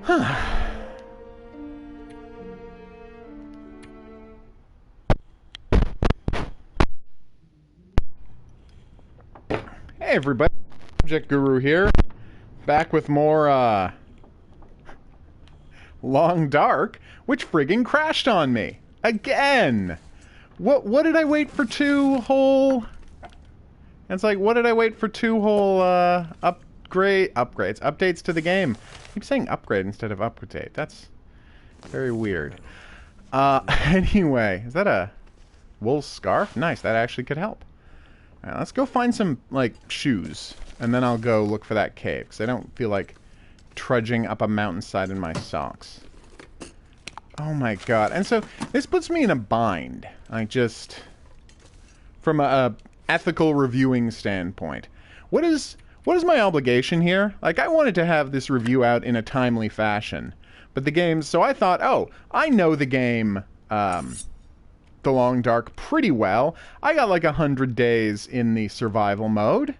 Hey everybody, HOGuru here, back with more, Long Dark, which friggin' crashed on me. Again! What did I wait for two whole... It's like, what did I wait for two whole, updates to the game? I keep saying upgrade instead of update. That's very weird. Anyway, is that a wool scarf? Nice, that actually could help. Alright, let's go find some, like, shoes. And then I'll go look for that cave, because I don't feel like trudging up a mountainside in my socks. Oh my god. And so, this puts me in a bind. Like, just... From a ethical reviewing standpoint. What is my obligation here? Like, I wanted to have this review out in a timely fashion. But the game... So I thought, oh, I know the game, The Long Dark pretty well. I got like 100 days in the survival mode.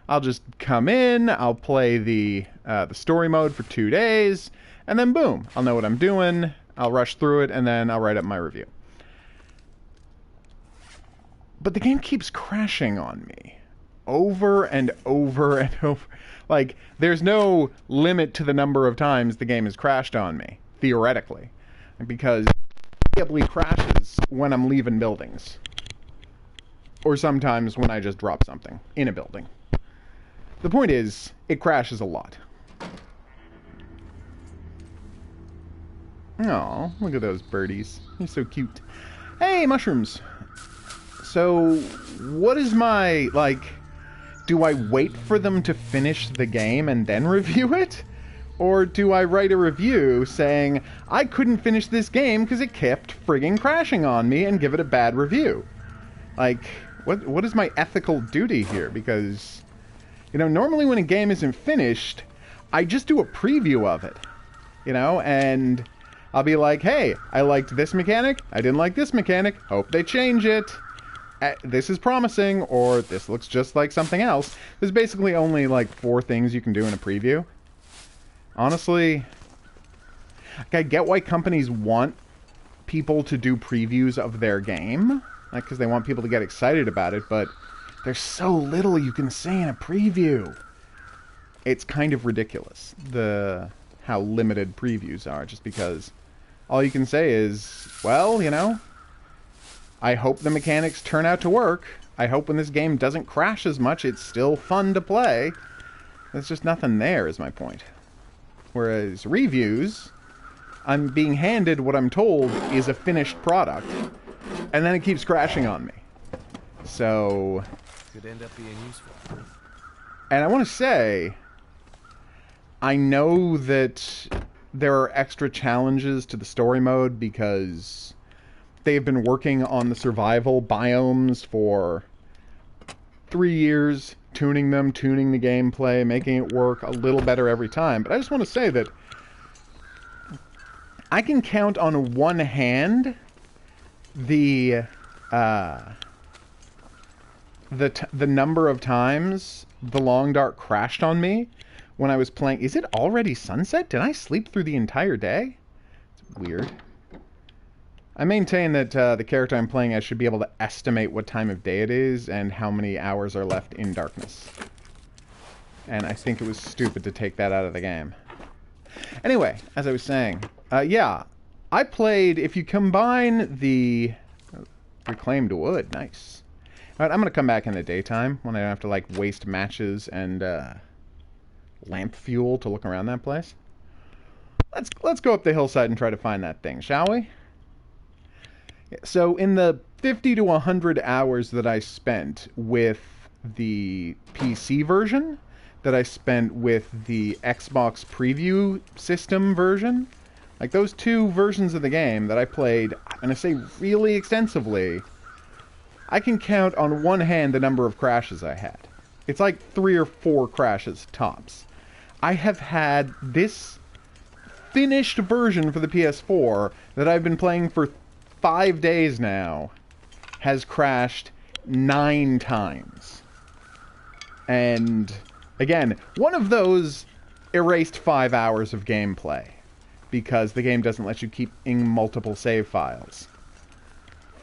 I'll just come in, I'll play the story mode for 2 days, and then boom, I'll know what I'm doing, I'll rush through it, and then I'll write up my review. But the game keeps crashing on me. Over and over and over. Like, there's no limit to the number of times the game has crashed on me, theoretically. Because it crashes when I'm leaving buildings. Or sometimes when I just drop something in a building. The point is, it crashes a lot. Aw, look at those birdies. They're so cute. Hey, mushrooms! So, what is my, like... Do I wait for them to finish the game and then review it? Or do I write a review saying, I couldn't finish this game because it kept friggin' crashing on me, and give it a bad review? Like, what is my ethical duty here? Because, you know, normally when a game isn't finished, I just do a preview of it. You know, and I'll be like, hey, I liked this mechanic, I didn't like this mechanic, hope they change it. This is promising, or this looks just like something else. There's basically only like 4 things you can do in a preview. Honestly, I get why companies want people to do previews of their game, like, because they want people to get excited about it, but there's so little you can say in a preview. It's kind of ridiculous, how limited previews are, just because all you can say is, well, you know, I hope the mechanics turn out to work. I hope when this game doesn't crash as much, it's still fun to play. There's just nothing there, is my point. Whereas reviews, I'm being handed what I'm told is a finished product, and then it keeps crashing on me. So... Could end up being useful. And I want to say, I know that there are extra challenges to the story mode because they've been working on the survival biomes for 3 years, tuning them, tuning the gameplay, making it work a little better every time. But I just want to say that I can count on one hand the number of times The Long Dark crashed on me when I was playing. Is it already sunset? Did I sleep through the entire day? It's weird. I maintain that the character I'm playing as should be able to estimate what time of day it is and how many hours are left in darkness. And I think it was stupid to take that out of the game. Anyway, as I was saying, yeah, I played, if you combine the reclaimed wood, nice. Alright, I'm going to come back in the daytime when I don't have to, like, waste matches and lamp fuel to look around that place. Let's go up the hillside and try to find that thing, shall we? So, in the 50 to 100 hours that I spent with the PC version, that I spent with the Xbox preview system version, like those 2 versions of the game that I played, I'm going to say really extensively, I can count on one hand the number of crashes I had. It's like 3 or 4 crashes tops. I have had this finished version for the PS4 that I've been playing for 5 days now has crashed 9 times. And again, one of those erased 5 hours of gameplay. because the game doesn't let you keep in multiple save files.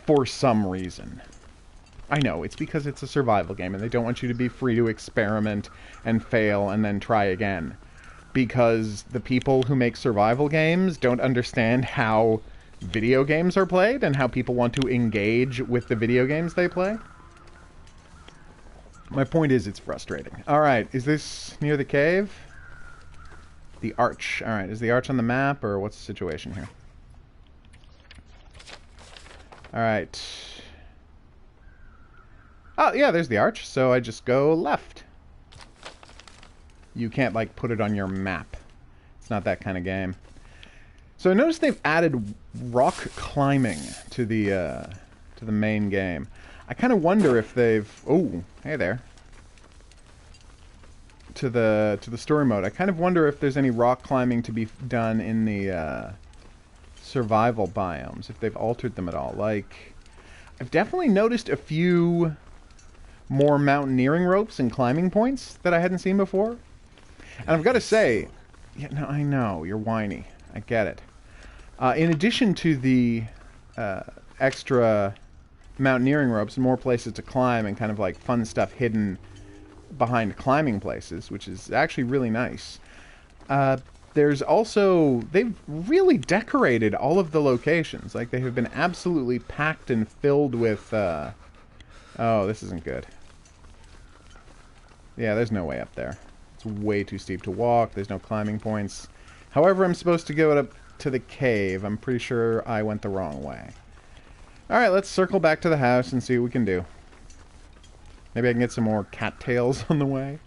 For some reason. I know, it's because it's a survival game, and they don't want you to be free to experiment and fail and then try again. Because the people who make survival games don't understand how video games are played and how people want to engage with the video games they play. My point is, it's frustrating. Alright, is this near the cave? The arch. Alright, is the arch on the map, or what's the situation here? Alright. Oh, yeah, there's the arch, so I just go left. You can't, like, put it on your map. It's not that kind of game. So I noticed they've added rock climbing to the main game. I kind of wonder if they've... Oh, hey there. To the story mode. I kind of wonder if there's any rock climbing to be done in the survival biomes, if they've altered them at all. Like, I've definitely noticed a few more mountaineering ropes and climbing points that I hadn't seen before. And I've got to say... Yeah, no, I know, you're whiny. I get it. In addition to the extra mountaineering ropes and more places to climb and kind of like fun stuff hidden behind climbing places, which is actually really nice. There's also... They've really decorated all of the locations. Like, they have been absolutely packed and filled with... Oh, this isn't good. Yeah, there's no way up there. It's way too steep to walk. There's no climbing points. However, I'm supposed to go up to the cave. I'm pretty sure I went the wrong way. Alright, let's circle back to the house and see what we can do. Maybe I can get some more cattails on the way.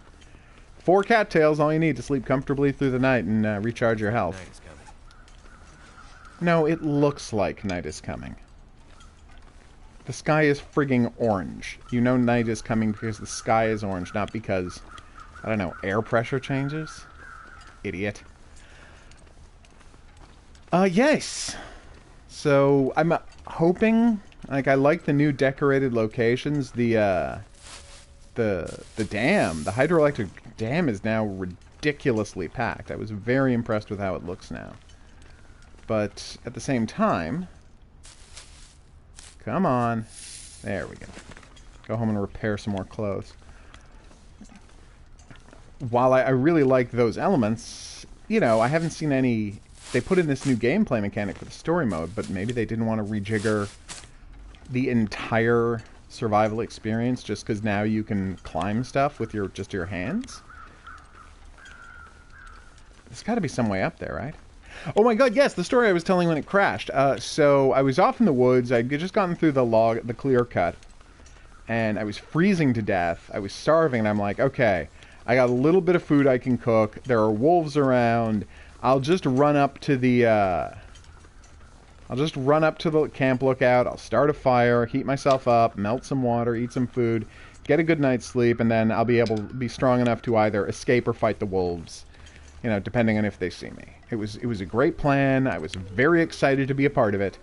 4 cattails, all you need to sleep comfortably through the night and recharge your health. Night is coming. No, it looks like night is coming. The sky is frigging orange. You know night is coming because the sky is orange, not because, I don't know, air pressure changes? Idiot. Yes. So, I'm hoping, like, I like the new decorated locations. The dam, the hydroelectric dam is now ridiculously packed. I was very impressed with how it looks now. But, at the same time... Come on. There we go. Go home and repair some more clothes. While I really like those elements, you know, I haven't seen any... They put in this new gameplay mechanic for the story mode, but maybe they didn't want to rejigger the entire survival experience just because now you can climb stuff with just your hands? There's got to be some way up there, right? Oh my god, yes, the story I was telling when it crashed. So I was off in the woods. I'd just gotten through the clear cut, and I was freezing to death. I was starving, and I'm like, okay, I got a little bit of food I can cook. There are wolves around. I'll just run up to the camp lookout. I'll start a fire, heat myself up, melt some water, eat some food, get a good night's sleep, and then I'll be able to be strong enough to either escape or fight the wolves. You know, depending on if they see me. It was a great plan. I was very excited to be a part of it.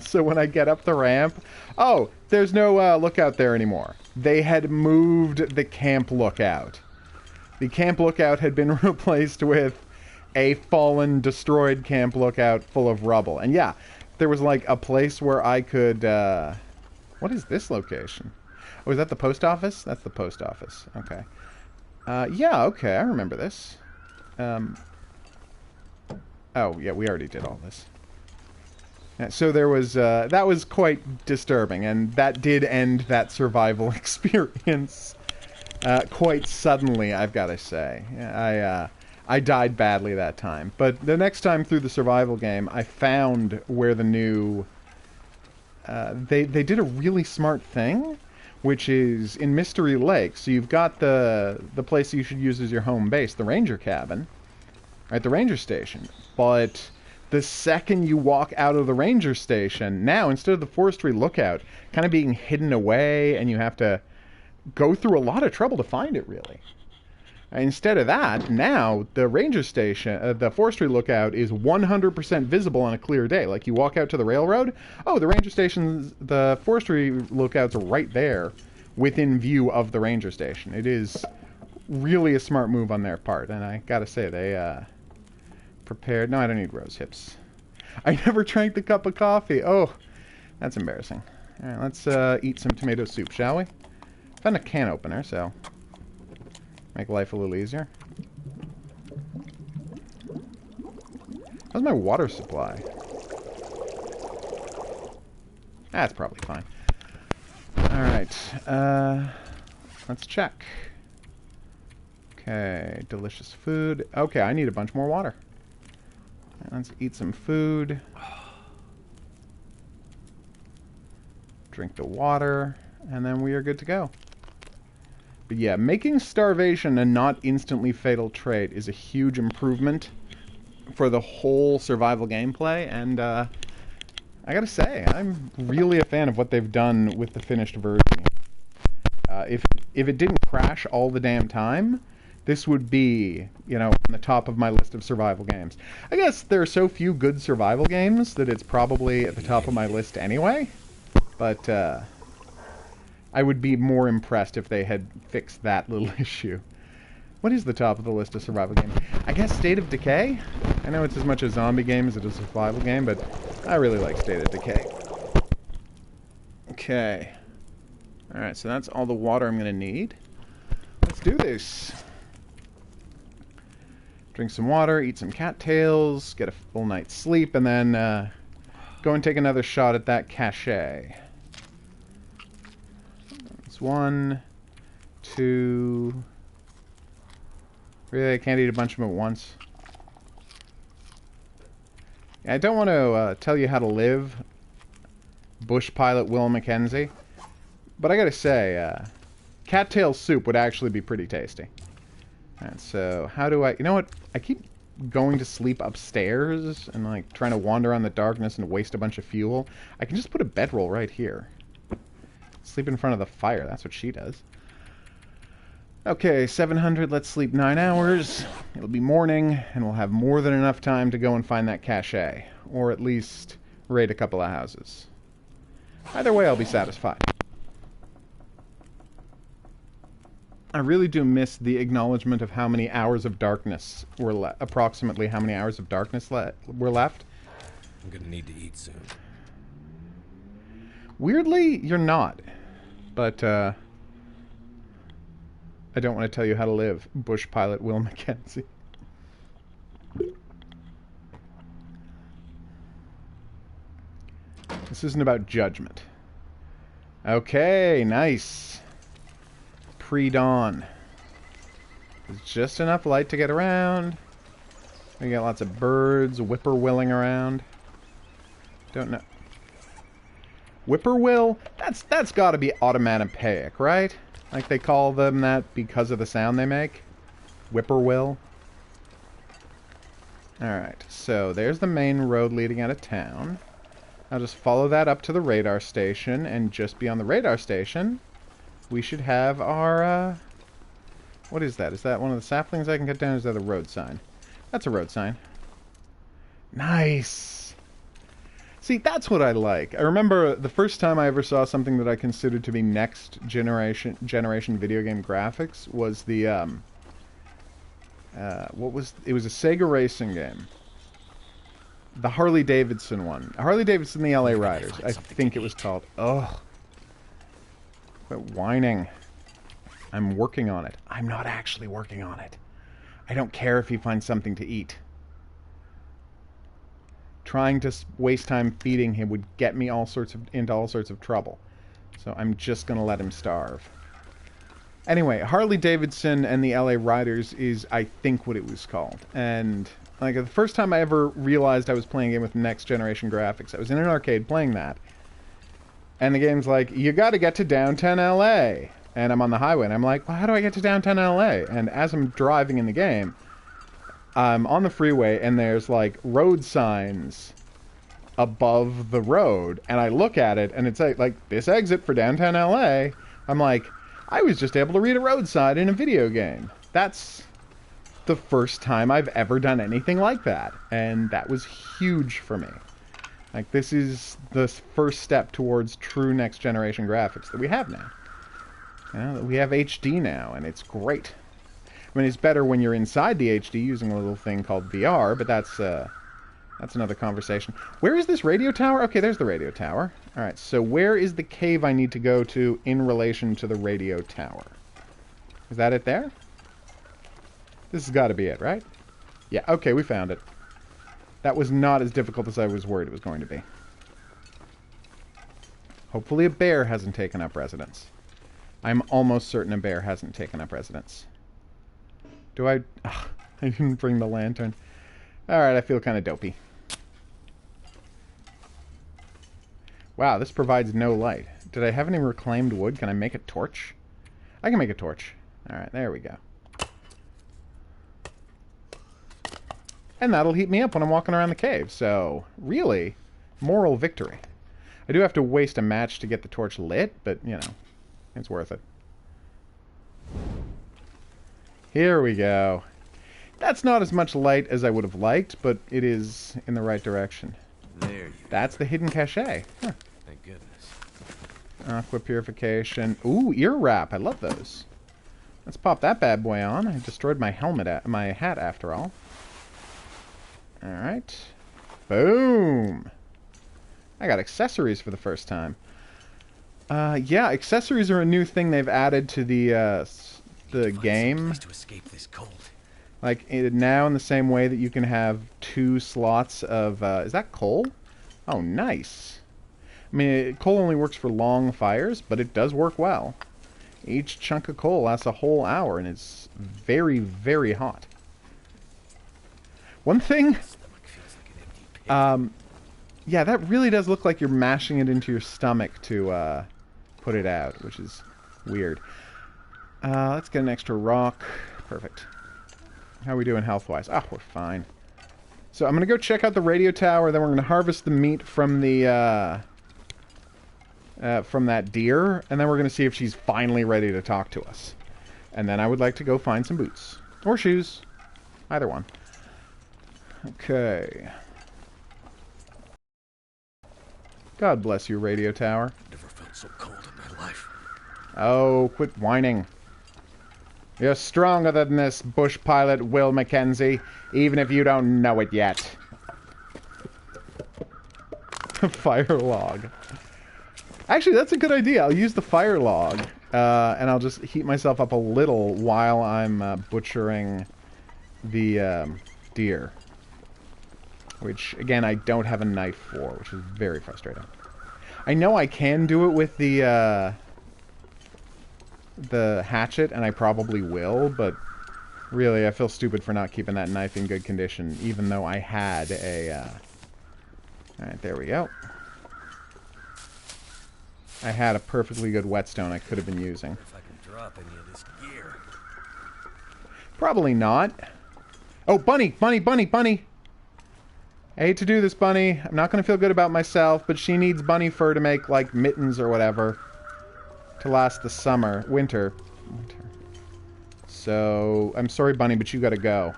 So when I get up the ramp... Oh, there's no lookout there anymore. They had moved the camp lookout. The camp lookout had been replaced with a fallen, destroyed camp lookout full of rubble. And yeah, there was like a place where I could... What is this location? Oh, is that the post office? That's the post office. Okay. Yeah, okay, I remember this. Oh, yeah, we already did all this. Yeah, so there was, that was quite disturbing, and that did end that survival experience quite suddenly, I've got to say. I died badly that time. But the next time through the survival game, I found where the new... They did a really smart thing, which is in Mystery Lake. So you've got the place you should use as your home base, the ranger cabin, right, the ranger station. But the second you walk out of the ranger station, now instead of the forestry lookout kind of being hidden away and you have to go through a lot of trouble to find it, really. Instead of that, now the ranger station, the forestry lookout is 100% visible on a clear day. Like you walk out to the railroad, oh, the ranger station's, the forestry lookouts are right there within view of the ranger station. It is really a smart move on their part, and I gotta say, prepared. No, I don't need rose hips. I never drank the cup of coffee. Oh, that's embarrassing. All right, let's eat some tomato soup, shall we? Found a can opener, so make life a little easier. How's my water supply? That's probably fine. Alright, let's check. Okay, delicious food. Okay, I need a bunch more water. Right, let's eat some food. Drink the water, and then we are good to go. But yeah, making starvation a not instantly fatal trait is a huge improvement for the whole survival gameplay, and I gotta say, I'm really a fan of what they've done with the finished version. If it didn't crash all the damn time, this would be, you know, on the top of my list of survival games. I guess there are so few good survival games that it's probably at the top of my list anyway, but I would be more impressed if they had fixed that little issue. What is the top of the list of survival games? I guess State of Decay? I know it's as much a zombie game as it is a survival game, but I really like State of Decay. Okay. Alright, so that's all the water I'm going to need. Let's do this. Drink some water, eat some cattails, get a full night's sleep, and then go and take another shot at that cachet. That's 1, 2... Really, I can't eat a bunch of them at once. I don't want to tell you how to live, Bush pilot Will Mackenzie, but I gotta say, cattail soup would actually be pretty tasty. Alright, so how do I... You know what? I keep going to sleep upstairs and, like, trying to wander around the darkness and waste a bunch of fuel. I can just put a bedroll right here. Sleep in front of the fire. That's what she does. Okay, 700. Let's sleep 9 hours. It'll be morning, and we'll have more than enough time to go and find that cache. Or at least raid a couple of houses. Either way, I'll be satisfied. I really do miss the acknowledgement of how many hours of darkness were approximately how many hours of darkness were left. I'm gonna need to eat soon. Weirdly, you're not. But, I don't want to tell you how to live, Bush pilot Will Mackenzie. This isn't about judgment. Okay, nice. Pre-dawn. There's just enough light to get around. We got lots of birds whippoorwilling around. Don't know. Whippoorwill? That's got to be onomatopoeic, right? Like they call them that because of the sound they make? Whippoorwill? Alright, so there's the main road leading out of town. I'll just follow that up to the radar station, and just beyond the radar station, we should have our, what is that? Is that one of the saplings I can cut down, or is that a road sign? That's a road sign. Nice! See, that's what I like. I remember the first time I ever saw something that I considered to be next generation video game graphics was the, it was a Sega racing game. The Harley-Davidson one. Harley-Davidson the LA Riders, I think it was called. Ugh. Quit whining. I'm working on it. I'm not actually working on it. I don't care if he finds something to eat. Trying to waste time feeding him would get me into all sorts of trouble. So I'm just going to let him starve. Anyway, Harley-Davidson and the LA Riders is, I think, what it was called. And like the first time I ever realized I was playing a game with next generation graphics, I was in an arcade playing that. And the game's like, you got to get to downtown LA. And I'm on the highway, and I'm like, well, how do I get to downtown LA? And as I'm driving in the game, I'm on the freeway, and there's, like, road signs above the road. And I look at it, and it's like, this exit for downtown LA. I'm like, I was just able to read a road sign in a video game. That's the first time I've ever done anything like that. And that was huge for me. Like, this is the first step towards true next-generation graphics that we have now. You know, we have HD now, and it's great. I mean, it's better when you're inside the HD using a little thing called VR, but that's another conversation. Where is this radio tower? Okay, there's the radio tower. Alright, so where is the cave I need to go to in relation to the radio tower? Is that it there? This has got to be it, right? Yeah, okay, we found it. That was not as difficult as I was worried it was going to be. Hopefully a bear hasn't taken up residence. I'm almost certain a bear hasn't taken up residence. Do I... Ugh, I didn't bring the lantern. Alright, I feel kind of dopey. Wow, this provides no light. Did I have any reclaimed wood? Can I make a torch? I can make a torch. Alright, there we go. And that'll heat me up when I'm walking around the cave. So, really, moral victory. I do have to waste a match to get the torch lit, but, you know, it's worth it. Here we go. That's not as much light as I would have liked, but it is in the right direction. There you That's the hidden cache. Huh. Thank goodness. Aqua purification. Ooh, ear wrap. I love those. Let's pop that bad boy on. I destroyed my helmet, my hat after all. Alright. Boom! I got accessories for the first time. Yeah, accessories are a new thing they've added to the game. To escape this cold. Like, now in the same way that you can have 2 slots of... is that coal? Oh, nice. I mean, coal only works for long fires, but it does work well. Each chunk of coal lasts a whole hour, and it's very, very hot. One thing... yeah, that really does look like you're mashing it into your stomach to put it out, which is weird. Let's get an extra rock. Perfect. How are we doing health-wise? Ah, we're fine. So I'm going to go check out the radio tower, then we're going to harvest the meat from the from that deer, and then we're going to see if she's finally ready to talk to us. And then I would like to go find some boots. Or shoes. Either one. Okay. God bless you, radio tower. Never felt so cold in my life. Oh, quit whining. You're stronger than this, bush pilot Will Mackenzie, even if you don't know it yet. Fire log. Actually, that's a good idea. I'll use the fire log, and I'll just heat myself up a little while I'm butchering the deer. Which, again, I don't have a knife for, which is very frustrating. I know I can do it with the hatchet, and I probably will, but really, I feel stupid for not keeping that knife in good condition, even though I had a... Alright, there we go. I had a perfectly good whetstone I could have been using. If I can drop any of this gear. Probably not. Oh, bunny! Bunny! Bunny! Bunny! I hate to do this, Bunny. I'm not going to feel good about myself, but she needs bunny fur to make, like, mittens or whatever. To last the summer. Winter. So, I'm sorry, Bunny, but you gotta go.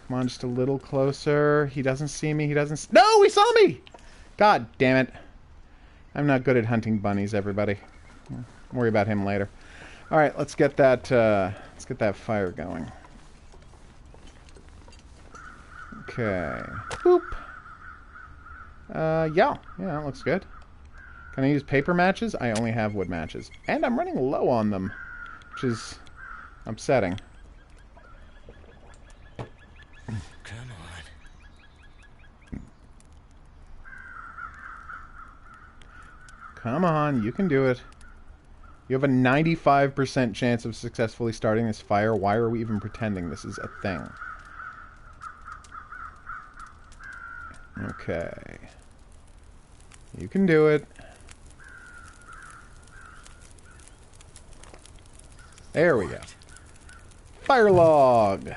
Come on, just a little closer. He doesn't see me. He doesn't... No! He saw me! God damn it. I'm not good at hunting bunnies, everybody. I'll worry about him later. Alright, let's get that fire going. Okay. Boop. Yeah, that looks good. Can I use paper matches? I only have wood matches. And I'm running low on them, which is upsetting. Come on. Come on, you can do it. You have a 95% chance of successfully starting this fire. Why are we even pretending this is a thing? Okay. You can do it. There we go. Fire log.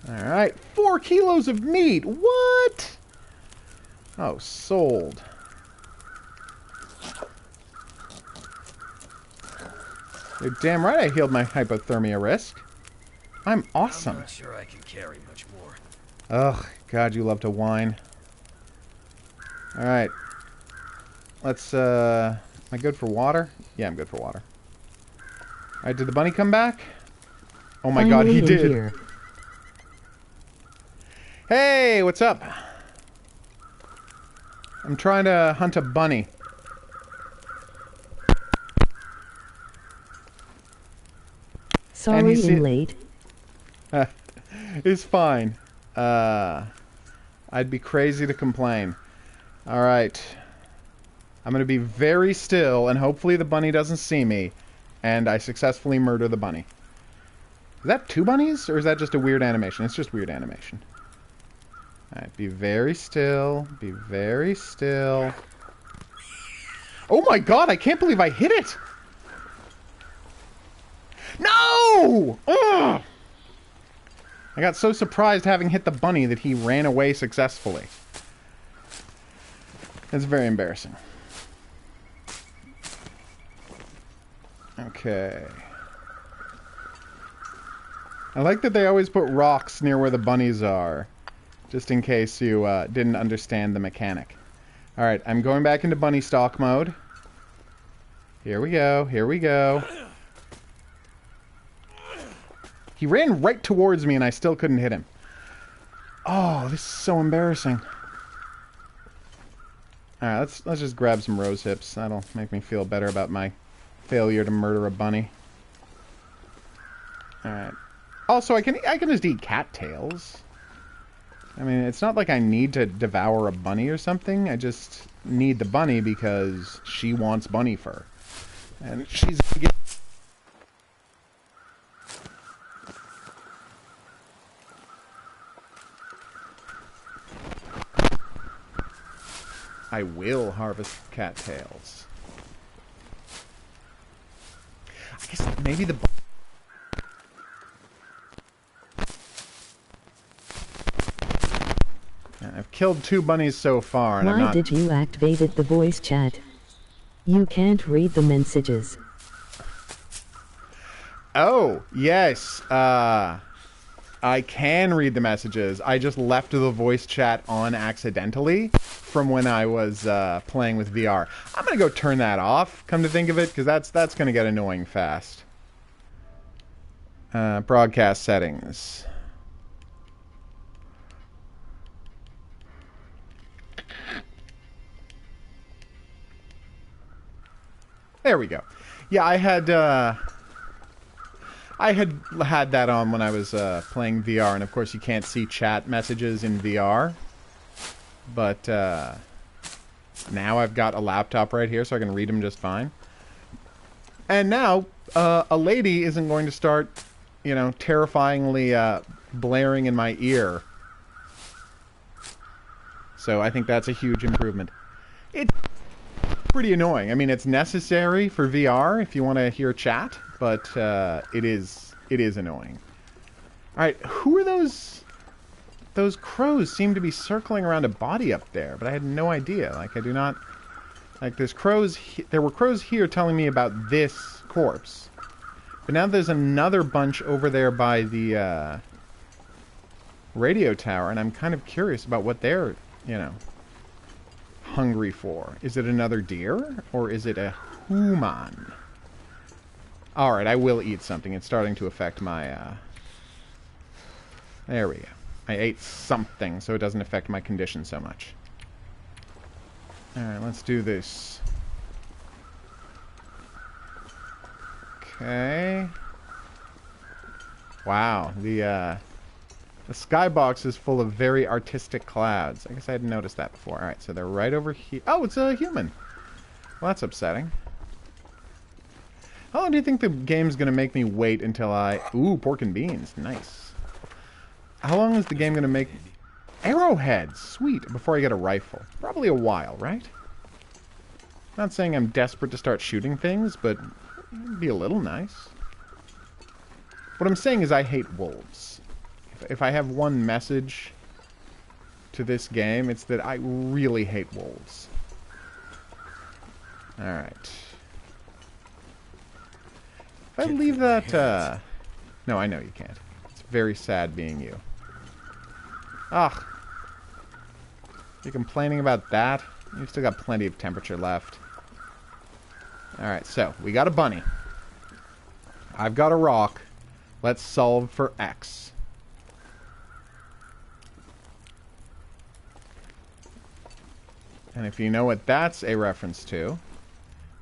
Alright. 4 kilos of meat. What? Oh, sold. You're damn right I healed my hypothermia risk. I'm awesome. I'm not sure I can carry much more. Ugh, God, you love to whine. Alright. Let's, am I good for water? Yeah, I'm good for water. Alright, did the bunny come back? Oh my god, Finally he in did. here. Hey, what's up? I'm trying to hunt a bunny. Sorry I'm late. It's fine. I'd be crazy to complain. Alright. I'm gonna be very still, and hopefully the bunny doesn't see me, and I successfully murder the bunny. Is that two bunnies, or is that just a weird animation? It's just weird animation. Alright, be very still. Be very still. Oh my god, I can't believe I hit it! No! Ugh! I got so surprised having hit the bunny that he ran away successfully. It's very embarrassing. Okay. I like that they always put rocks near where the bunnies are, just in case you didn't understand the mechanic. Alright, I'm going back into bunny stalk mode. Here we go, here we go. He ran right towards me and I still couldn't hit him. Oh, this is so embarrassing. Alright, let's just grab some rose hips. That'll make me feel better about my failure to murder a bunny. Alright. Also, I can just eat cattails. I mean, it's not like I need to devour a bunny or something. I just need the bunny because she wants bunny fur. And she's... I will harvest cattails. I guess maybe the... I've killed 2 bunnies so far, and I'm Why not... did you activated the voice chat? You can't read the messages. Oh, yes. I can read the messages. I just left the voice chat on accidentally from when I was playing with VR. I'm going to go turn that off, come to think of it, because that's going to get annoying fast. Broadcast settings. There we go. Yeah, I had that on when I was playing VR, and of course you can't see chat messages in VR. But now I've got a laptop right here, so I can read them just fine. And now a lady isn't going to start, you know, terrifyingly blaring in my ear. So I think that's a huge improvement. It's pretty annoying. I mean, it's necessary for VR if you want to hear chat, but it is annoying. All right, who are those? Those crows seem to be circling around a body up there, but I had no idea. Like, I do not... Like, there's crows... There were crows here telling me about this corpse. But now there's another bunch over there by the radio tower, and I'm kind of curious about what they're, you know, hungry for. Is it another deer? Or is it a human? Alright, I will eat something. It's starting to affect my... There we go. I ate something, so it doesn't affect my condition so much. Alright, let's do this. Okay. Wow, the skybox is full of very artistic clouds. I guess I hadn't noticed that before. Alright, so they're right over here. Oh, it's a human. Well, that's upsetting. How long do you think the game's gonna make me wait until I... Ooh, pork and beans. Nice. How long is the game going to make... Arrowheads! Sweet! Before I get a rifle. Probably a while, right? Not saying I'm desperate to start shooting things, but it'd be a little nice. What I'm saying is I hate wolves. If I have one message to this game, it's that I really hate wolves. Alright. If I leave that... No, I know you can't. It's very sad being you. Ugh. You're complaining about that? You've still got plenty of temperature left. Alright, so, we got a bunny. I've got a rock. Let's solve for X. And if you know what that's a reference to,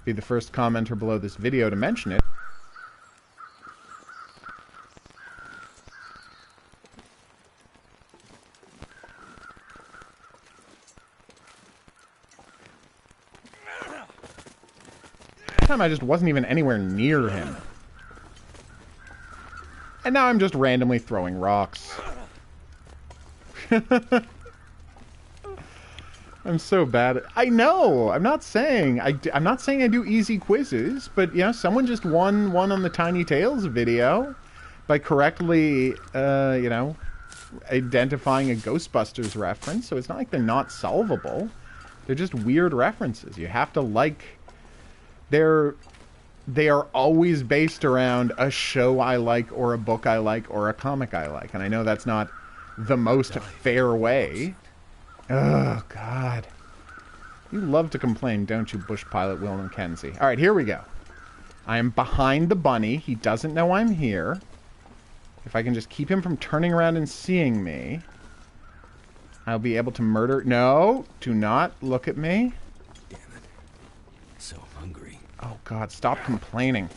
be the first commenter below this video to mention it. That time I just wasn't even anywhere near him. And now I'm just randomly throwing rocks. I'm so bad. I know. I'm not saying I do easy quizzes, but you know, someone just won one on the Tiny Tales video by correctly, you know, identifying a Ghostbusters reference. So it's not like they're not solvable. They're just weird references. You have to like. They are always based around a show I like, or a book I like, or a comic I like, and I know that's not the most fair way. Oh, God. You love to complain, don't you, Bush Pilot Will Mackenzie? Alright, here we go. I am behind the bunny. He doesn't know I'm here. If I can just keep him from turning around and seeing me, I'll be able to murder... No, do not look at me. Damn it. So hungry. Oh, God, stop complaining.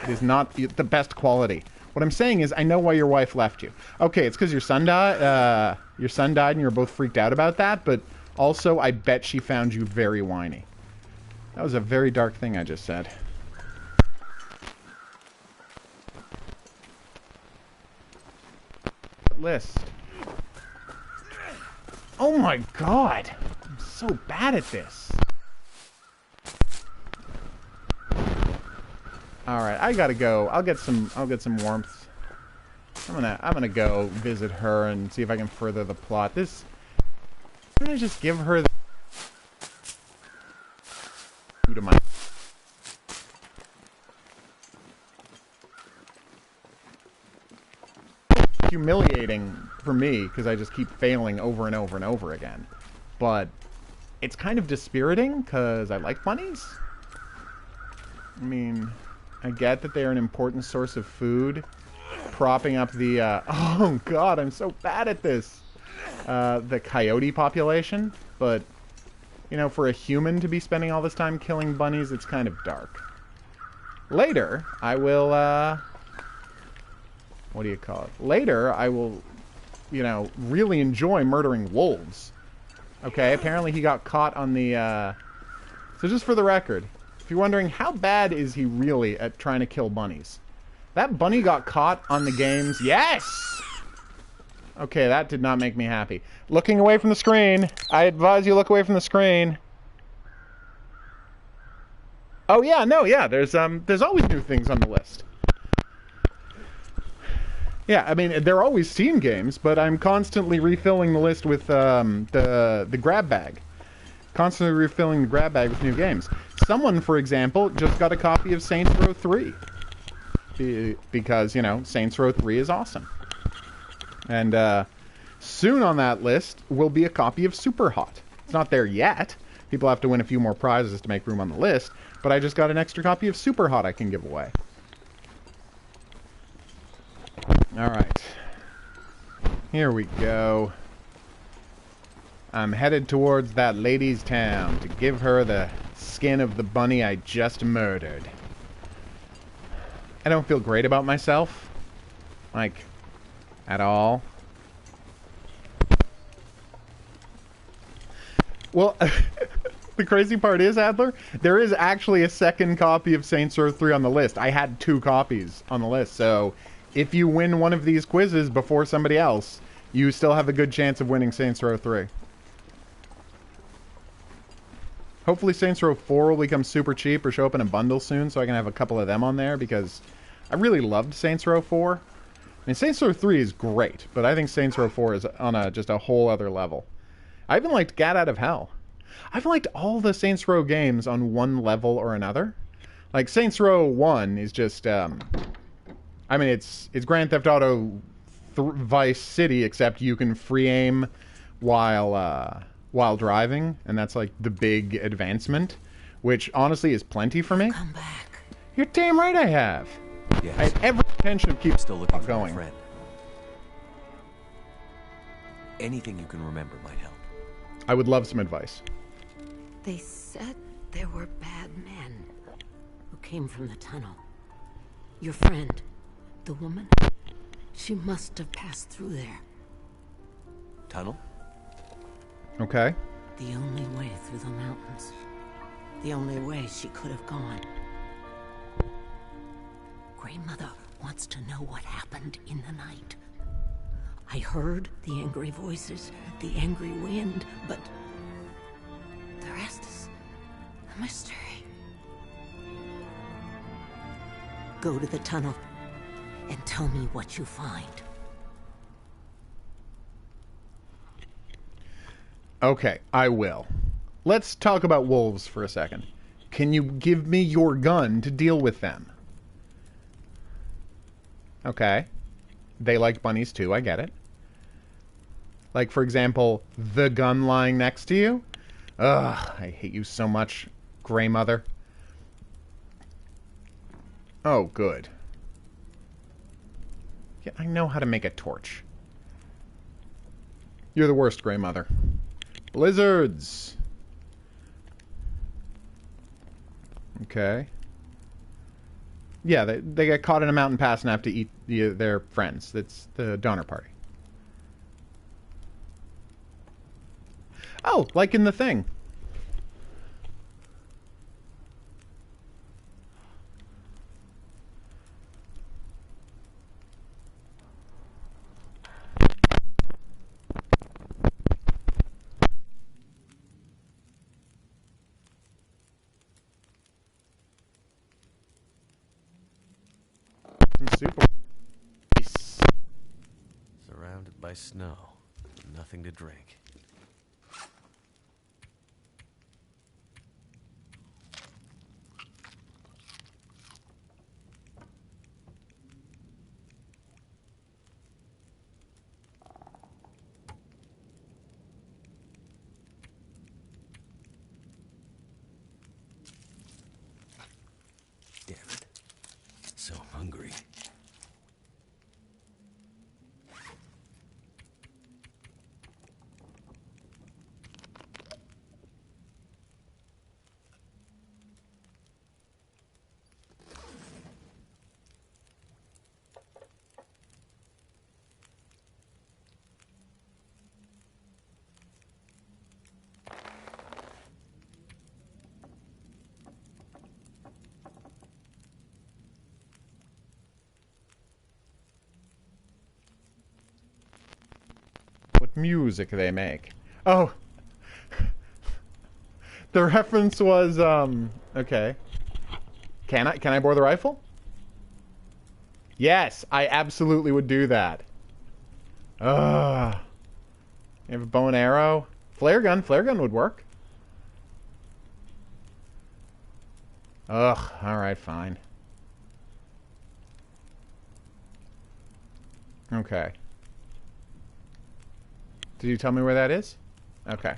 It is not the best quality. What I'm saying is, I know why your wife left you. Okay, it's because your son died. Your son died, and you were both freaked out about that. But also, I bet she found you very whiny. That was a very dark thing I just said. List. Oh my God! I'm so bad at this. All right, I gotta go. I'll get some warmth. I'm gonna go visit her and see if I can further the plot. I'm gonna just give her the to my humiliating for me because I just keep failing over and over and over again. But it's kind of dispiriting because I like bunnies. I mean, I get that they're an important source of food, propping up the, oh God, I'm so bad at this, the coyote population, but, you know, for a human to be spending all this time killing bunnies, it's kind of dark. Later, I will, what do you call it? Later, I will, you know, really enjoy murdering wolves. Okay, apparently he got caught on the, so just for the record, if you're wondering, how bad is he really at trying to kill bunnies? That bunny got caught on the games. Yes! Okay, that did not make me happy. Looking away from the screen. I advise you look away from the screen. Oh yeah, no, yeah, there's always new things on the list. Yeah, I mean, they're always Steam games, but I'm constantly refilling the list with the grab bag. Constantly refilling the grab bag with new games. Someone, for example, just got a copy of Saints Row 3. Because, you know, Saints Row 3 is awesome. And soon on that list will be a copy of Super Hot. It's not there yet. People have to win a few more prizes to make room on the list. But I just got an extra copy of Super Hot I can give away. Alright. Here we go. I'm headed towards that lady's town to give her the skin of the bunny I just murdered. I don't feel great about myself. Like, at all. Well, the crazy part is, Adler, there is actually a second copy of Saints Row 3 on the list. I had 2 copies on the list, so if you win one of these quizzes before somebody else, you still have a good chance of winning Saints Row 3. Hopefully Saints Row 4 will become super cheap or show up in a bundle soon so I can have a couple of them on there, because I really loved Saints Row 4. I mean, Saints Row 3 is great, but I think Saints Row 4 is on just a whole other level. I even liked Gat Out of Hell. I've liked all the Saints Row games on one level or another. Like, Saints Row 1 is just, I mean, it's Grand Theft Auto Vice City, except you can free aim while driving, and that's like the big advancement, which honestly is plenty for me. Come back. You're damn right I have. Yes. I had every intention of keeping Still looking for going. a friend. Anything you can remember might help. I would love some advice. They said there were bad men who came from the tunnel. Your friend, the woman, she must have passed through there. Tunnel? Okay. The only way through the mountains. The only way she could have gone. Grandmother wants to know what happened in the night. I heard the angry voices, the angry wind, but the rest is a mystery. Go to the tunnel and tell me what you find. Okay, I will. Let's talk about wolves for a second. Can you give me your gun to deal with them? Okay. They like bunnies too, I get it. Like, for example, the gun lying next to you? Ugh, I hate you so much, Grey Mother. Oh, good. Yeah, I know how to make a torch. You're the worst, Grey Mother. Lizards! Okay. Yeah, they get caught in a mountain pass and have to eat their friends. That's the Donner Party. Oh, like in the thing. Super. Surrounded by snow. Nothing to drink. Damn it. So hungry. What music they make. Oh. The reference was, okay. Can I bore the rifle? Yes, I absolutely would do that. Ugh. You have a bow and arrow? Flare gun would work. Ugh, alright, fine. Okay. Did you tell me where that is? Okay.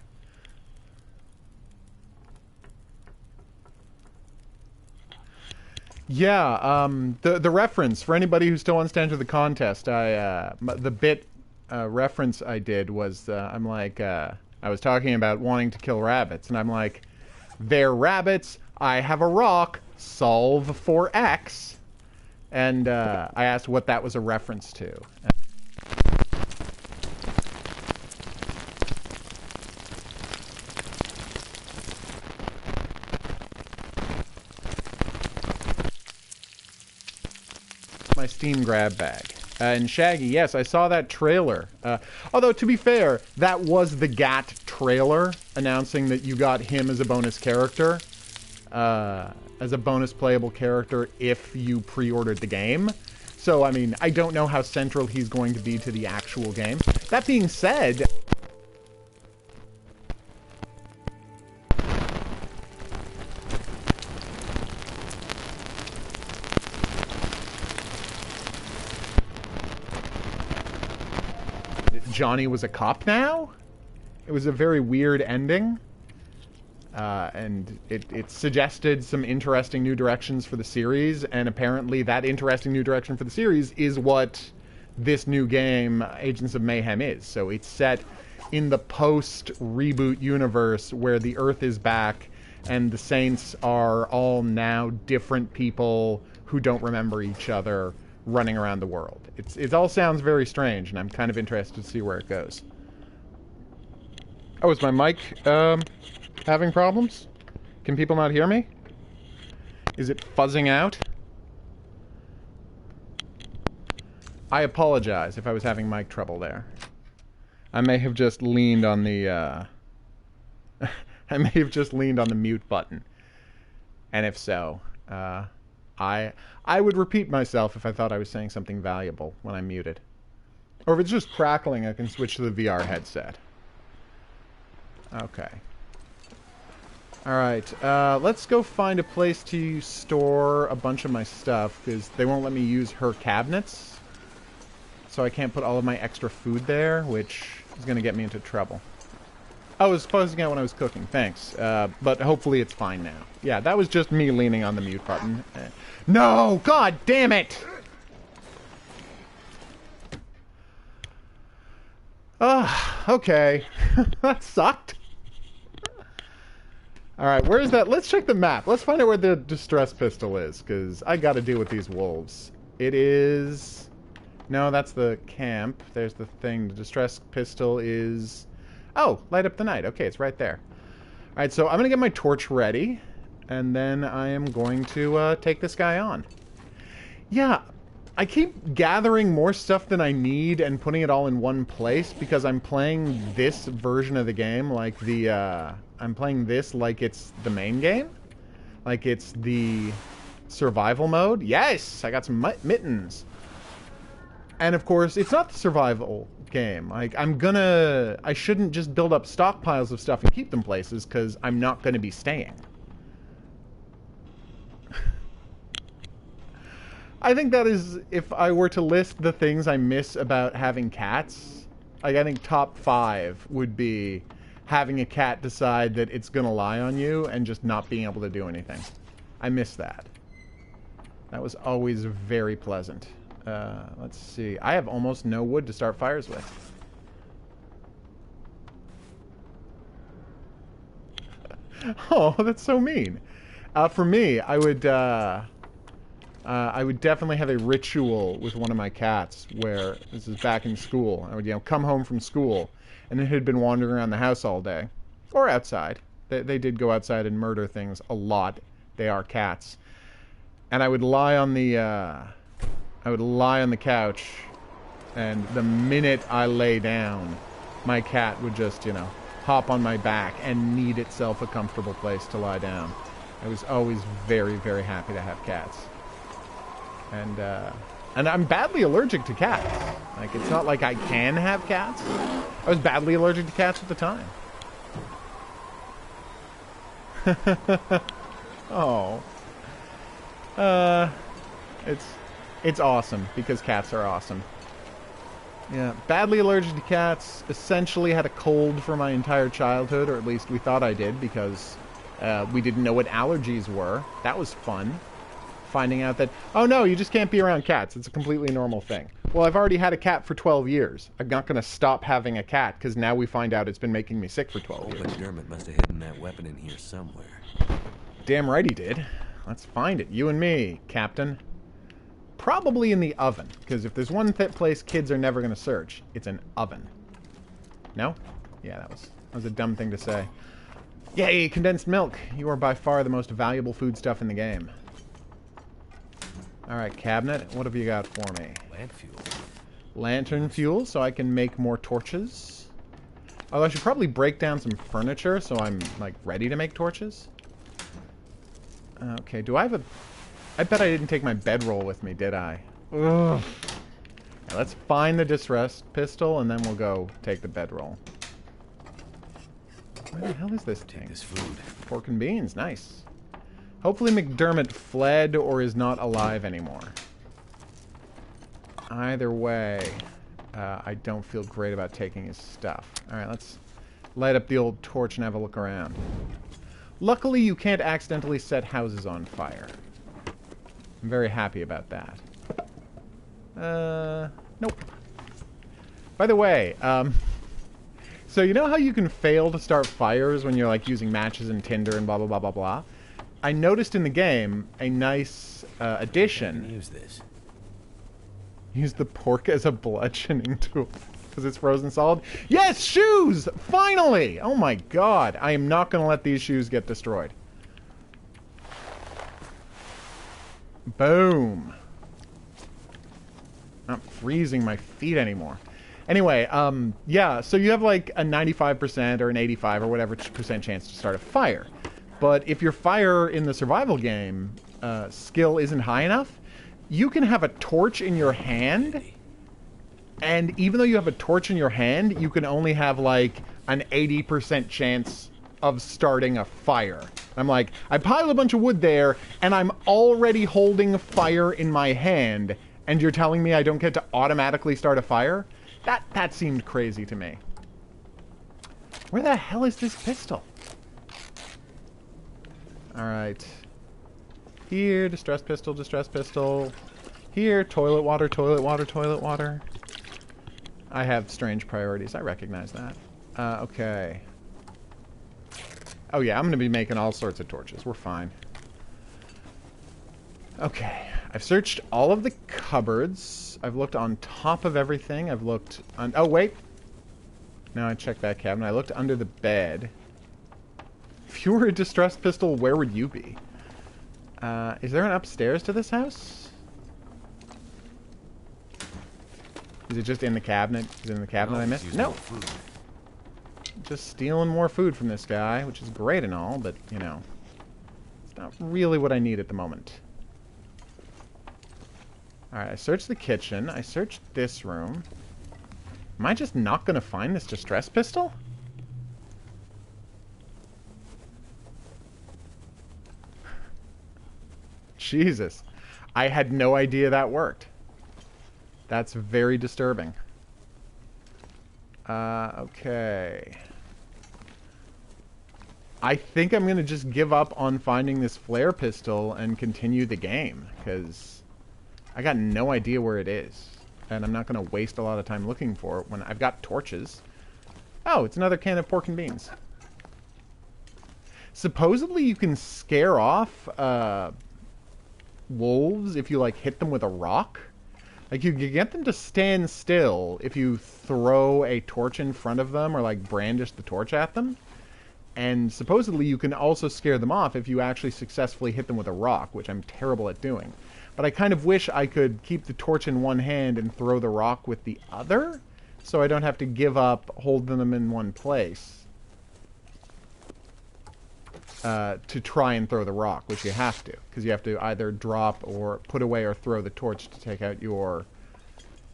Yeah, the reference, for anybody who still wants to enter the contest, the bit reference I did was, I'm like, I was talking about wanting to kill rabbits, and I'm like, they're rabbits, I have a rock, solve for X. And I asked what that was a reference to. My Steam grab bag. And Shaggy, yes, I saw that trailer. Although, to be fair, that was the GAT trailer announcing that you got him as a bonus character. As a bonus playable character if you pre-ordered the game. So, I mean, I don't know how central he's going to be to the actual game. That being said... Johnny was a cop now? It was a very weird ending. And it suggested some interesting new directions for the series, and apparently that interesting new direction for the series is what this new game, Agents of Mayhem, is. So it's set in the post-reboot universe where the Earth is back, and the Saints are all now different people who don't remember each other running around the world. It all sounds very strange, and I'm kind of interested to see where it goes. Oh, is my mic having problems? Can people not hear me? Is it fuzzing out? I apologize if I was having mic trouble there. I may have just leaned on the I may have just leaned on the mute button. And if so, I would repeat myself if I thought I was saying something valuable when I'm muted. Or if it's just crackling, I can switch to the VR headset. Okay. Alright, let's go find a place to store a bunch of my stuff, because they won't let me use her cabinets. So I can't put all of my extra food there, which is going to get me into trouble. I was supposed to get when I was cooking, thanks. But hopefully it's fine now. Yeah, that was just me leaning on the mute button. No! God damn it! Okay. That sucked. Alright, where is that? Let's check the map. Let's find out where the distress pistol is, because I gotta deal with these wolves. It is... No, that's the camp. There's the thing. The distress pistol is... Oh, light up the night. Okay, it's right there. Alright, so I'm gonna get my torch ready, and then I am going to take this guy on. Yeah, I keep gathering more stuff than I need and putting it all in one place, because I'm playing this version of the game like the... I'm playing this like it's the main game. Like it's the survival mode. Yes! I got some mittens. And of course, it's not the survival game. Like, I shouldn't just build up stockpiles of stuff and keep them places, because I'm not gonna be staying. I think that is, if I were to list the things I miss about having cats, like, I think top 5 would be having a cat decide that it's gonna lie on you and just not being able to do anything. I miss that. That was always very pleasant. Let's see. I have almost no wood to start fires with. Oh, that's so mean. For me, I would definitely have a ritual with one of my cats where, this is back in school, I would, come home from school, and it had been wandering around the house all day. Or outside. They did go outside and murder things a lot. They are cats. And I would lie on the, couch, and the minute I lay down, my cat would just, hop on my back and need itself a comfortable place to lie down. I was always very, very happy to have cats. And I'm badly allergic to cats. Like, it's not like I can have cats. I was badly allergic to cats at the time. Oh. It's awesome, because cats are awesome. Yeah, badly allergic to cats. Essentially had a cold for my entire childhood, or at least we thought I did, because we didn't know what allergies were. That was fun. Finding out that, oh no, you just can't be around cats. It's a completely normal thing. Well, I've already had a cat for 12 years. I'm not going to stop having a cat, because now we find out it's been making me sick for 12 years. McDermott must have hidden that weapon in here somewhere. Damn right he did. Let's find it. You and me, Captain. Probably in the oven, because if there's one place kids are never going to search, it's an oven. No? Yeah, that was a dumb thing to say. Yay, condensed milk. You are by far the most valuable foodstuff in the game. Alright, cabinet, what have you got for me? Lamp fuel. Lantern fuel, so I can make more torches. Although I should probably break down some furniture, so I'm, like, ready to make torches. Okay, do I have a... I bet I didn't take my bedroll with me, did I? Ugh. Now, let's find the distress pistol, and then we'll go take the bedroll. Where the hell is this thing? Take this food. Pork and beans, nice. Hopefully McDermott fled or is not alive anymore. Either way, I don't feel great about taking his stuff. Alright, let's light up the old torch and have a look around. Luckily, you can't accidentally set houses on fire. I'm very happy about that. Nope. By the way, so you know how you can fail to start fires when you're, like, using matches and tinder and blah, blah, blah, blah, blah? I noticed in the game a nice addition. Use this. Use the pork as a bludgeoning tool. Because it's frozen solid. Yes, shoes! Finally! Oh my god. I am not going to let these shoes get destroyed. Boom. Not freezing my feet anymore. Anyway, yeah, so you have like a 95% or an 85 or whatever percent chance to start a fire. But if your fire in the survival game skill isn't high enough, you can have a torch in your hand, and even though you have a torch in your hand, you can only have like an 80% chance of starting a fire. I'm like, I pile a bunch of wood there, and I'm already holding fire in my hand, and you're telling me I don't get to automatically start a fire? That seemed crazy to me. Where the hell is this pistol? Alright. Here, distress pistol, distress pistol. Here, toilet water, toilet water, toilet water. I have strange priorities, I recognize that. Okay. Oh yeah, I'm gonna be making all sorts of torches, we're fine. Okay, I've searched all of the cupboards. I've looked on top of everything. I've looked on... Oh, wait! Now I checked that cabinet. I looked under the bed. If you were a distress pistol, where would you be? Is there an upstairs to this house? Is it just in the cabinet? Is it in the cabinet I missed? No! Just stealing more food from this guy, which is great and all, but, you know, it's not really what I need at the moment. Alright, I searched the kitchen. I searched this room. Am I just not going to find this distress pistol? Jesus. I had no idea that worked. That's very disturbing. Okay. I think I'm going to just give up on finding this flare pistol and continue the game, because I got no idea where it is. And I'm not going to waste a lot of time looking for it when I've got torches. Oh, it's another can of pork and beans. Supposedly you can scare off wolves if you, like, hit them with a rock. Like, you can get them to stand still if you throw a torch in front of them or, like, brandish the torch at them. And supposedly you can also scare them off if you actually successfully hit them with a rock, which I'm terrible at doing. But I kind of wish I could keep the torch in one hand and throw the rock with the other, so I don't have to give up holding them in one place to try and throw the rock, which you have to, because you have to either drop or put away or throw the torch to take out your...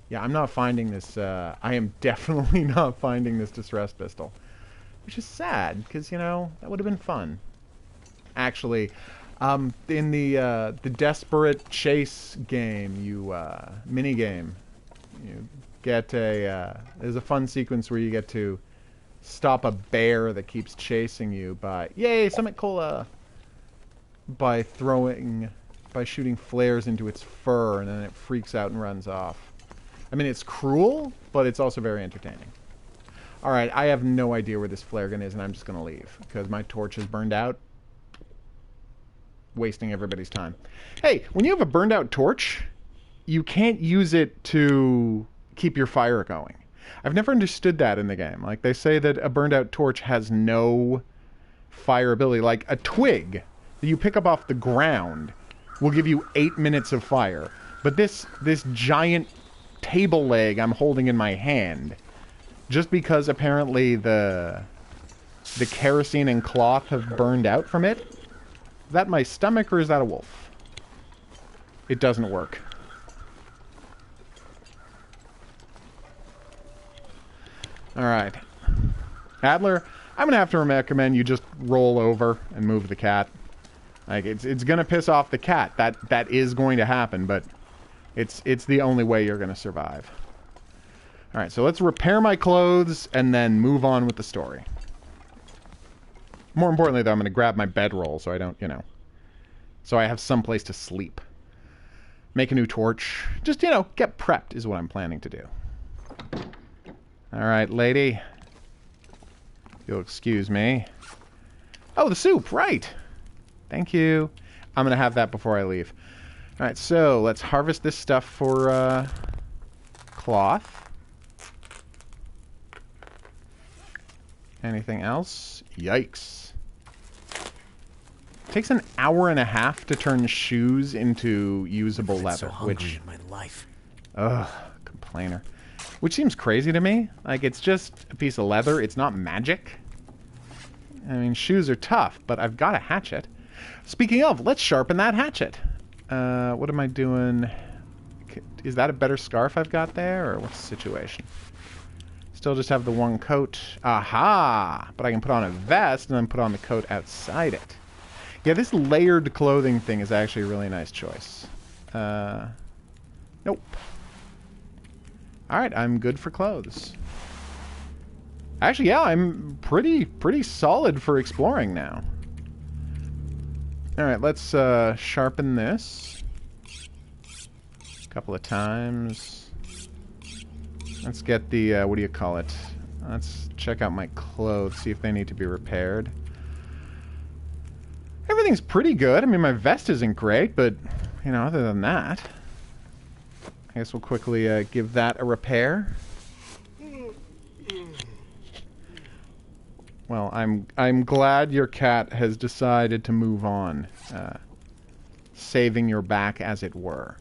Yeah, I'm not finding this... I am definitely not finding this distress pistol, which is sad, because, you know, that would have been fun. Actually... in the Desperate Chase game, mini game, you get there's a fun sequence where you get to stop a bear that keeps chasing you by, yay, Summit Cola, by shooting flares into its fur, and then it freaks out and runs off. I mean, it's cruel, but it's also very entertaining. Alright, I have no idea where this flare gun is, and I'm just gonna leave, because my torch is burned out. Wasting everybody's time. Hey, when you have a burned out torch, you can't use it to keep your fire going. I've never understood that in the game. Like, they say that a burned out torch has no fire ability. Like, a twig that you pick up off the ground will give you 8 minutes of fire. But this giant table leg I'm holding in my hand, just because apparently the kerosene and cloth have burned out from it, is that my stomach or is that a wolf? It doesn't work. Alright. Adler, I'm going to have to recommend you just roll over and move the cat. Like, it's going to piss off the cat. That is going to happen, but it's the only way you're going to survive. Alright, so let's repair my clothes and then move on with the story. More importantly, though, I'm going to grab my bedroll so I don't, so I have some place to sleep. Make a new torch. Just, get prepped is what I'm planning to do. All right, lady. You'll excuse me. Oh, the soup, right. Thank you. I'm going to have that before I leave. All right, so let's harvest this stuff for cloth. Anything else? Yikes. It takes an hour and a half to turn shoes into usable leather, so hungry in my life. Ugh, complainer. Which seems crazy to me. Like, it's just a piece of leather. It's not magic. I mean, shoes are tough, but I've got a hatchet. Speaking of, let's sharpen that hatchet. What am I doing? Is that a better scarf I've got there, or what's the situation? Still just have the one coat. Aha! But I can put on a vest and then put on the coat outside it. Yeah, this layered clothing thing is actually a really nice choice. Nope. Alright, I'm good for clothes. Actually, yeah, I'm pretty solid for exploring now. Alright, let's sharpen this. A couple of times. Let's get the, what do you call it? Let's check out my clothes, see if they need to be repaired. Everything's pretty good. I mean, my vest isn't great, but, other than that... I guess we'll quickly give that a repair. Well, I'm glad your cat has decided to move on. Saving your back, as it were.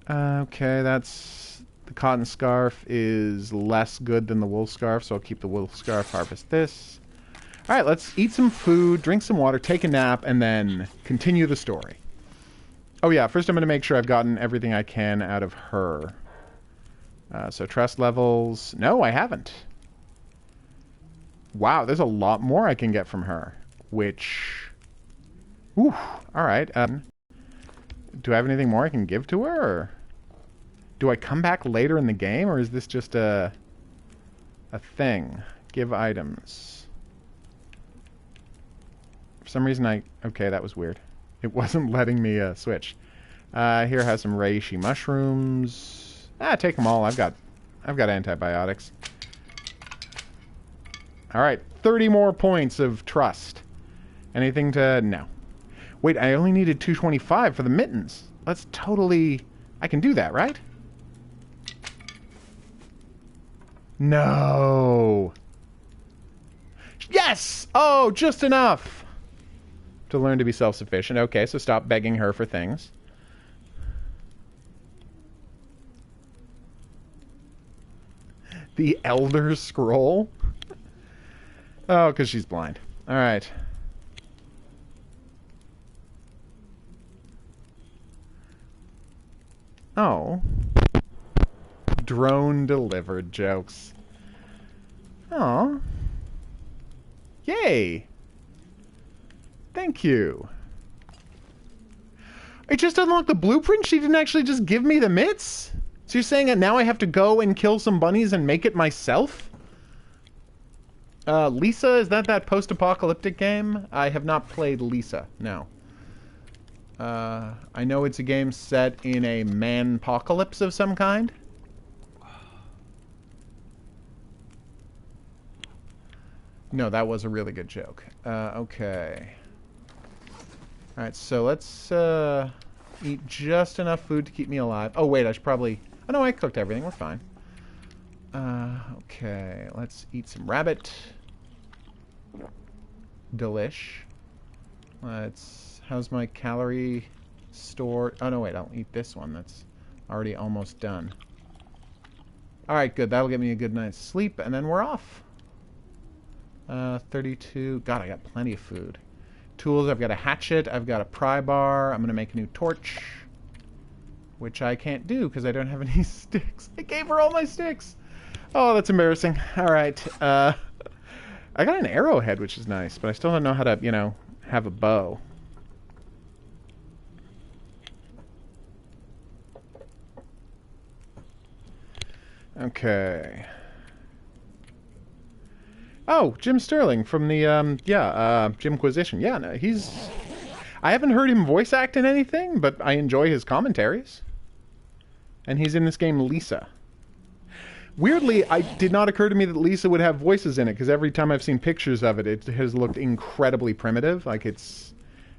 Okay, that's... The cotton scarf is less good than the wool scarf, so I'll keep the wool scarf, harvest this. Alright, let's eat some food, drink some water, take a nap, and then continue the story. Oh yeah, first I'm going to make sure I've gotten everything I can out of her. So trust levels... No, I haven't. Wow, there's a lot more I can get from her. Which... Ooh, alright. Do I have anything more I can give to her, or... Do I come back later in the game, or is this just a thing? Give items. For some reason okay, that was weird. It wasn't letting me switch. Here has some reishi mushrooms. Take them all. I've got antibiotics. All right, 30 more points of trust. Anything to... No. Wait, I only needed 225 for the mittens. Let's totally... I can do that, right? No. Yes! Oh, just enough to learn to be self-sufficient. Okay, so stop begging her for things. The Elder Scroll? Oh, because she's blind. All right. Oh. Drone delivered jokes. Oh. Yay. Thank you. I just unlocked the blueprint? She didn't actually just give me the mitts? So you're saying that now I have to go and kill some bunnies and make it myself? Lisa, is that post-apocalyptic game? I have not played Lisa, no. I know it's a game set in a man-pocalypse of some kind. No, that was a really good joke. Okay. Alright, so let's eat just enough food to keep me alive. Oh, wait, I should probably... Oh, no, I cooked everything. We're fine. Okay, let's eat some rabbit. Delish. How's my calorie store? Oh, no, wait, I'll eat this one. That's already almost done. Alright, good. That'll get me a good night's sleep, and then we're off. 32. God, I got plenty of food. Tools, I've got a hatchet, I've got a pry bar, I'm going to make a new torch. Which I can't do because I don't have any sticks. I gave her all my sticks. Oh, that's embarrassing. Alright, I got an arrowhead, which is nice, but I still don't know how to, have a bow. Okay. Oh, Jim Sterling from the, Jimquisition. Yeah, no, he's... I haven't heard him voice act in anything, but I enjoy his commentaries. And he's in this game, Lisa. Weirdly, it did not occur to me that Lisa would have voices in it, because every time I've seen pictures of it, it has looked incredibly primitive. Like, it's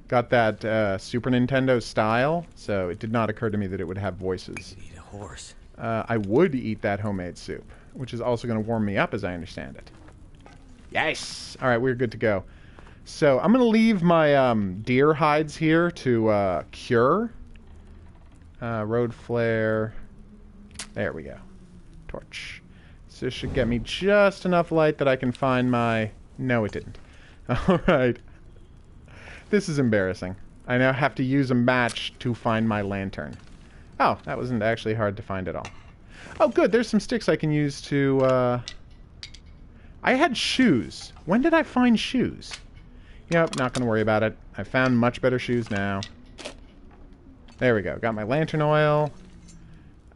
got that Super Nintendo style, so it did not occur to me that it would have voices. Eat a horse. I would eat that homemade soup, which is also going to warm me up, as I understand it. Yes! Alright, we're good to go. So, I'm going to leave my deer hides here to cure. Road flare. There we go. Torch. So this should get me just enough light that I can find my... No, it didn't. Alright. This is embarrassing. I now have to use a match to find my lantern. Oh, that wasn't actually hard to find at all. Oh, good. There's some sticks I can use to, I had shoes. When did I find shoes? Yep, not going to worry about it. I found much better shoes now. There we go. Got my lantern oil.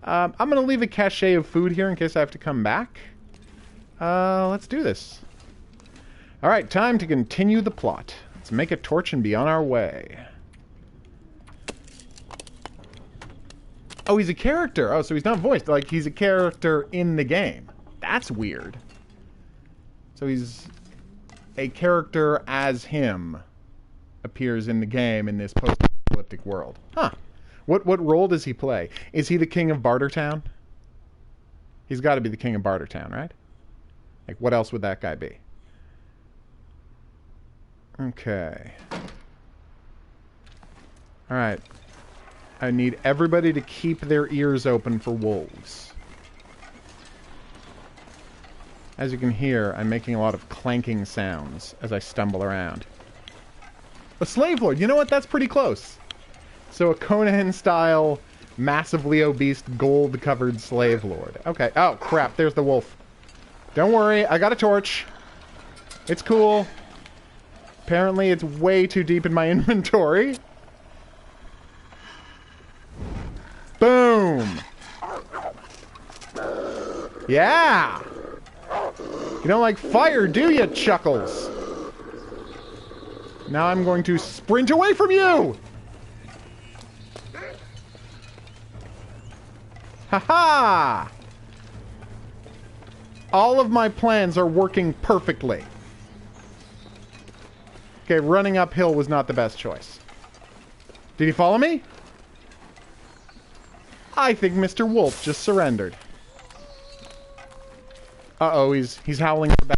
I'm going to leave a cache of food here in case I have to come back. Let's do this. Alright, time to continue the plot. Let's make a torch and be on our way. Oh, he's a character. Oh, so he's not voiced. Like, he's a character in the game. That's weird. So he's a character as him appears in the game in this post-apocalyptic world. Huh. What role does he play? Is he the king of Bartertown? He's got to be the king of Bartertown, right? Like, what else would that guy be? Okay. Alright. I need everybody to keep their ears open for wolves. As you can hear, I'm making a lot of clanking sounds as I stumble around. A slave lord! You know what? That's pretty close. So a Conan-style, massively obese, gold-covered slave lord. Okay. Oh, crap. There's the wolf. Don't worry. I got a torch. It's cool. Apparently, it's way too deep in my inventory. Boom! Yeah! You don't like fire, do you, Chuckles? Now I'm going to sprint away from you! Ha-ha! All of my plans are working perfectly. Okay, running uphill was not the best choice. Did he follow me? I think Mr. Wolf just surrendered. Uh-oh, he's howling for back.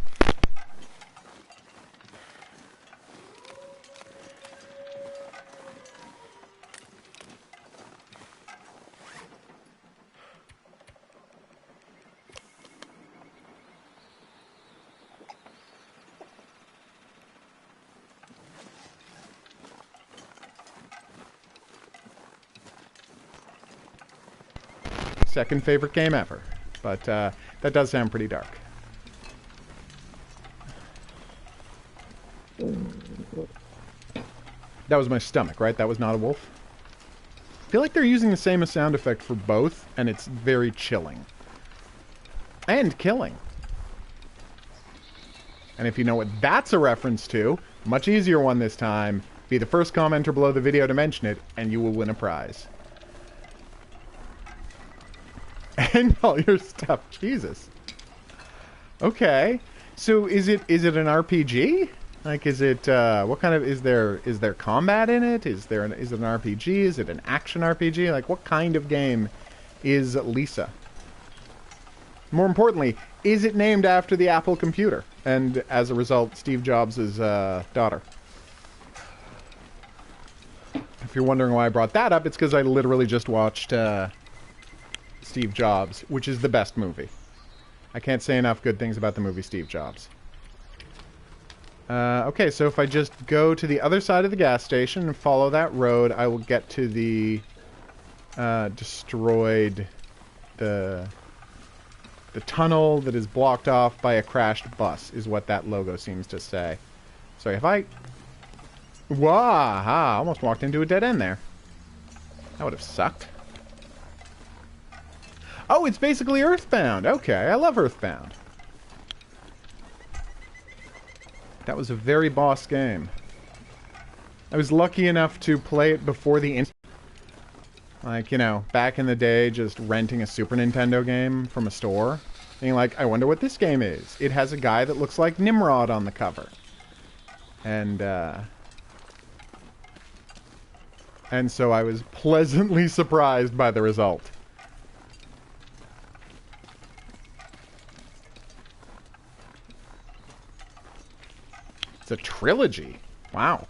Second favorite game ever. But that does sound pretty dark. That was my stomach, right? That was not a wolf? I feel like they're using the same sound effect for both, and it's very chilling. And killing. And if you know what that's a reference to, much easier one this time, be the first commenter below the video to mention it, and you will win a prize. And all your stuff. Jesus. Okay. So is it an RPG? Like, is it what kind of is there combat in it? Is it an RPG? Is it an action RPG? Like, what kind of game is Lisa? More importantly, is it named after the Apple computer? And as a result, Steve Jobs' daughter. If you're wondering why I brought that up, it's because I literally just watched Steve Jobs, which is the best movie. I can't say enough good things about the movie Steve Jobs. Okay, so if I just go to the other side of the gas station and follow that road, I will get to the destroyed the tunnel that is blocked off by a crashed bus, is what that logo seems to say. Sorry, if I... Wah-ha! Almost walked into a dead end there. That would have sucked. Oh, it's basically Earthbound. Okay, I love Earthbound. That was a very boss game. I was lucky enough to play it before the like, you know, back in the day, just renting a Super Nintendo game from a store. Being like, I wonder what this game is. It has a guy that looks like Nimrod on the cover. And so I was pleasantly surprised by the result. It's a trilogy. Wow.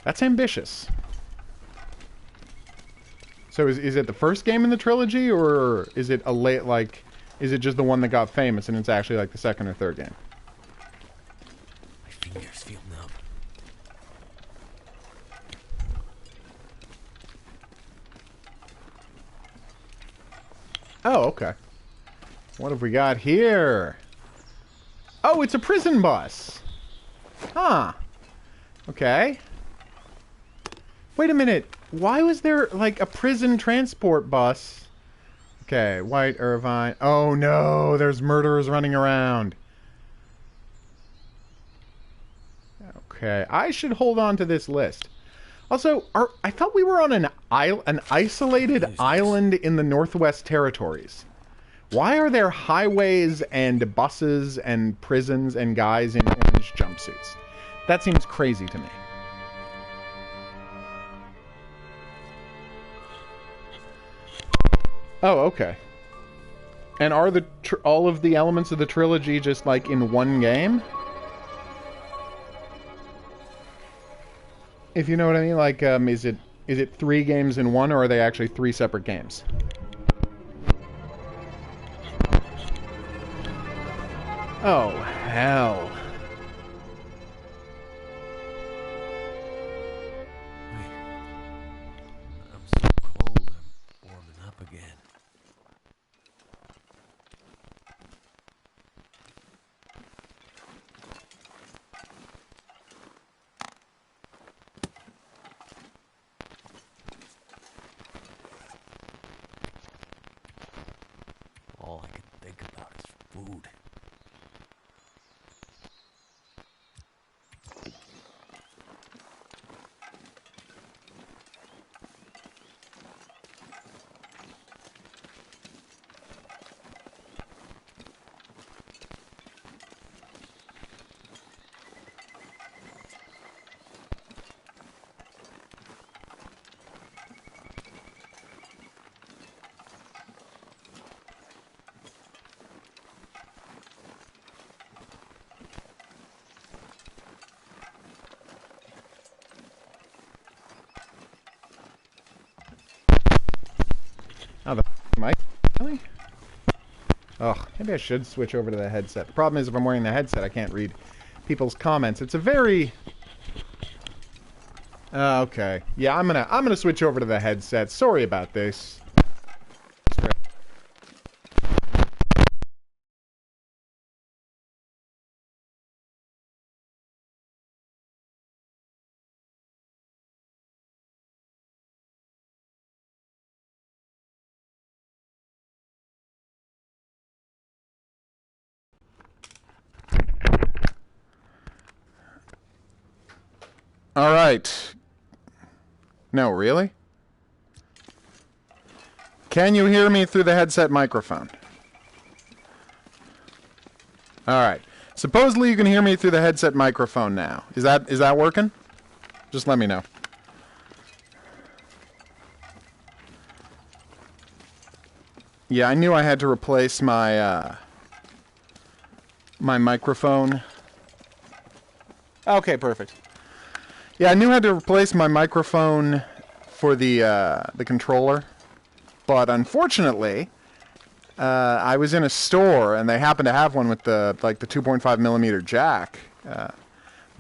That's ambitious. So is it the first game in the trilogy, or is it a late, like, is it just the one that got famous and it's actually like the second or third game? My fingers feel numb. Oh, okay. What have we got here? Oh, it's a prison bus. Huh. Okay. Wait a minute. Why was there, like, a prison transport bus? Okay, White Irvine. Oh, no. There's murderers running around. Okay. I should hold on to this list. Also, I thought we were on an isolated island in the Northwest Territories. Why are there highways and buses and prisons and guys in orange jumpsuits? That seems crazy to me. Oh, okay. And are the all of the elements of the trilogy just like in one game? If you know what I mean, like, is it 3 games in one, or are they actually 3 separate games? Oh, hell. Wait. I'm so cold, I'm warming up again. All I can think about is food. Oh, the mic? Really? Ugh, maybe I should switch over to the headset. The problem is if I'm wearing the headset, I can't read people's comments. It's a very... okay. Yeah, I'm gonna switch over to the headset. Sorry about this. All right. No, really? Can you hear me through the headset microphone? All right. Supposedly you can hear me through the headset microphone now. Is that working? Just let me know. Yeah, I knew I had to replace my my microphone. Okay, perfect. Yeah, I knew I had to replace my microphone for the controller, but unfortunately, I was in a store and they happened to have one with the 2.5 millimeter jack,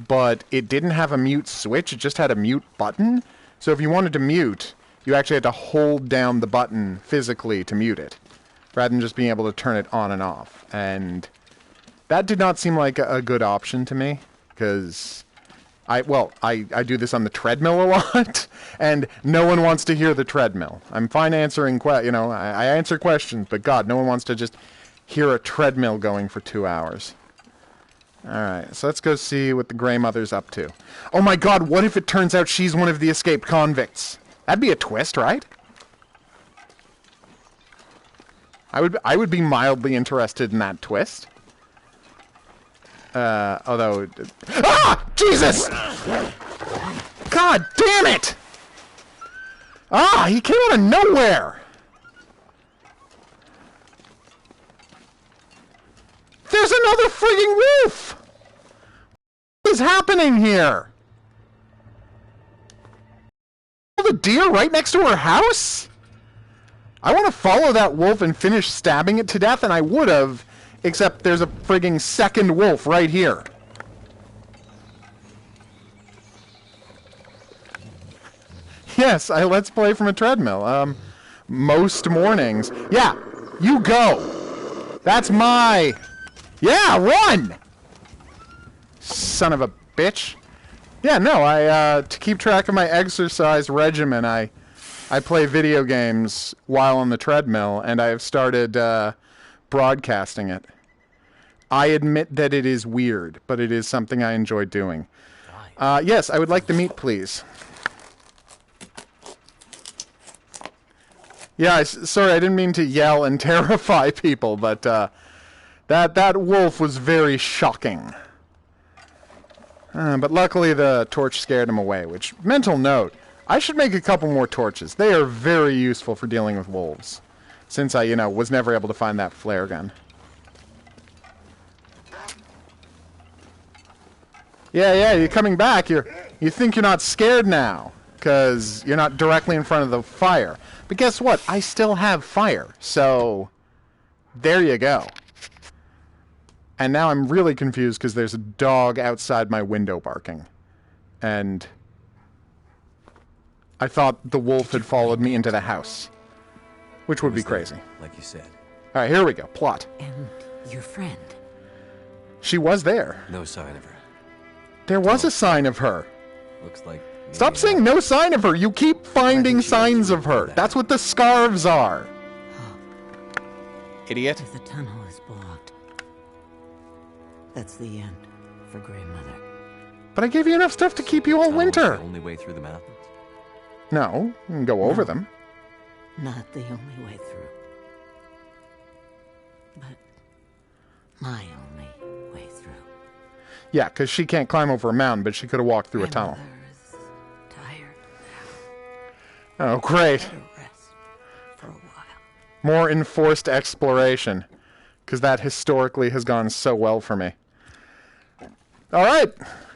but it didn't have a mute switch. It just had a mute button. So if you wanted to mute, you actually had to hold down the button physically to mute it, rather than just being able to turn it on and off. And that did not seem like a good option to me, because I do this on the treadmill a lot, and no one wants to hear the treadmill. I'm fine answering, I answer questions, but God, no one wants to just hear a treadmill going for 2 hours. Alright, so let's go see what the Grey Mother's up to. Oh my god, what if it turns out she's one of the escaped convicts? That'd be a twist, right? I would be mildly interested in that twist. Although... Ah! Jesus! God damn it! Ah, he came out of nowhere! There's another frigging wolf! What is happening here? The deer right next to her house? I want to follow that wolf and finish stabbing it to death, and I would have, except there's a frigging second wolf right here. Yes, I let's play from a treadmill. Most mornings. Yeah, you go. That's my... Yeah, run! Son of a bitch. Yeah, no, to keep track of my exercise regimen, I play video games while on the treadmill, and I have started, broadcasting it. I admit that it is weird, but it is something I enjoy doing. Yes, I would like the meat, please. Yeah, sorry, I didn't mean to yell and terrify people, but, that wolf was very shocking. But luckily the torch scared him away, which, mental note, I should make a couple more torches. They are very useful for dealing with wolves, since I, was never able to find that flare gun. Yeah, you're coming back. You think you're not scared now, because you're not directly in front of the fire. But guess what? I still have fire, so there you go. And now I'm really confused because there's a dog outside my window barking. And I thought the wolf had followed me into the house, which would be crazy. Like you said. All right, here we go. Plot. And your friend? She was there. No sign of her. There was a sign of her. Looks like... Stop saying no sign of her. You keep finding signs of her. That's what the scarves are. Idiot. If the tunnel is blocked, that's the end for Grey Mother. But I gave you enough stuff to keep you all winter. The only way through the mountains. No, you can go over them. Not the only way through. But my only way through. Yeah, because she can't climb over a mountain, but she could have walked through a tunnel. Grandmother is tired now. Oh, great. Better rest for a while. More enforced exploration, because that historically has gone so well for me. All right,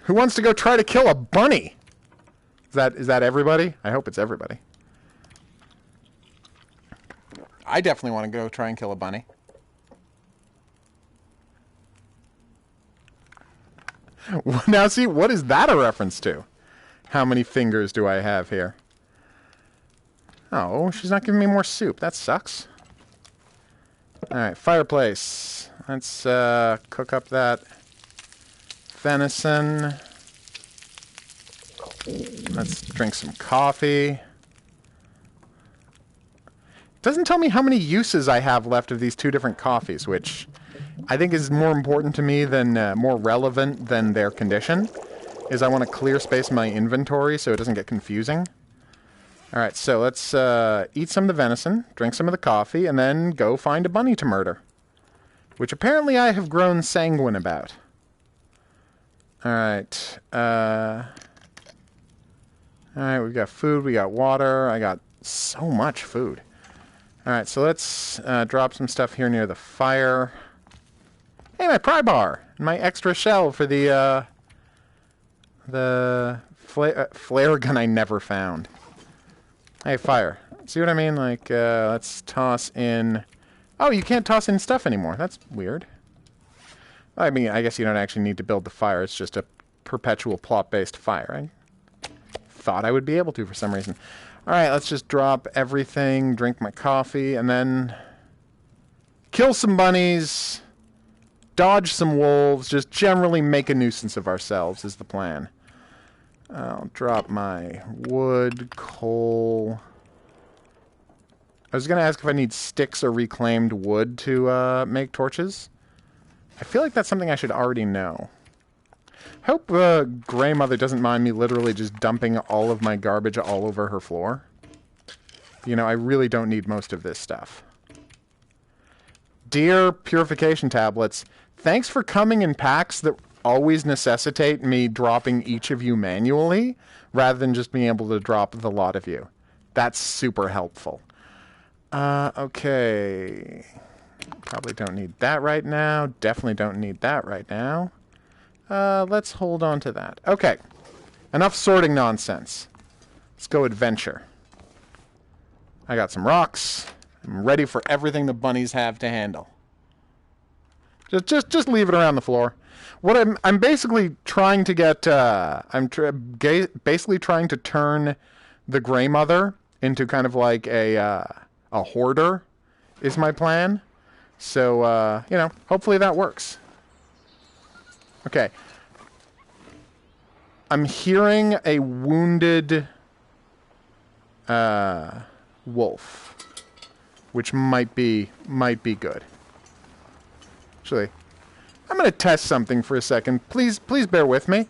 who wants to go try to kill a bunny? Is that everybody? I hope it's everybody. I definitely want to go try and kill a bunny. Now see, what is that a reference to? How many fingers do I have here? Oh, she's not giving me more soup. That sucks. Alright, fireplace. Let's cook up that venison. Let's drink some coffee. Doesn't tell me how many uses I have left of these two different coffees, which I think is more important to me than, more relevant than their condition, is I want to clear space in my inventory so it doesn't get confusing. Alright, so let's eat some of the venison, drink some of the coffee, and then go find a bunny to murder. Which apparently I have grown sanguine about. Alright, alright, we've got food, we got water, I got so much food. Alright, so let's drop some stuff here near the fire. Hey, my pry bar! And my extra shell for the flare gun I never found. Hey, fire. See what I mean? Like, let's toss in... Oh, you can't toss in stuff anymore. That's weird. I mean, I guess you don't actually need to build the fire. It's just a perpetual plot-based fire. I thought I would be able to for some reason. Alright, let's just drop everything, drink my coffee, and then... kill some bunnies, dodge some wolves, just generally make a nuisance of ourselves is the plan. I'll drop my wood, coal... I was going to ask if I need sticks or reclaimed wood to make torches. I feel like that's something I should already know. Hope Grey Mother doesn't mind me literally just dumping all of my garbage all over her floor. You know, I really don't need most of this stuff. Dear purification tablets, thanks for coming in packs that always necessitate me dropping each of you manually, rather than just being able to drop the lot of you. That's super helpful. Okay. Probably don't need that right now. Definitely don't need that right now. Let's hold on to that. Okay. Enough sorting nonsense. Let's go adventure. I got some rocks. I'm ready for everything the bunnies have to handle. Just leave it around the floor. What I'm basically trying to get, basically trying to turn the Grey Mother into kind of like a hoarder, is my plan. So, you know, hopefully that works. Okay. I'm hearing a wounded wolf, which might be good. Actually, I'm going to test something for a second. Please bear with me.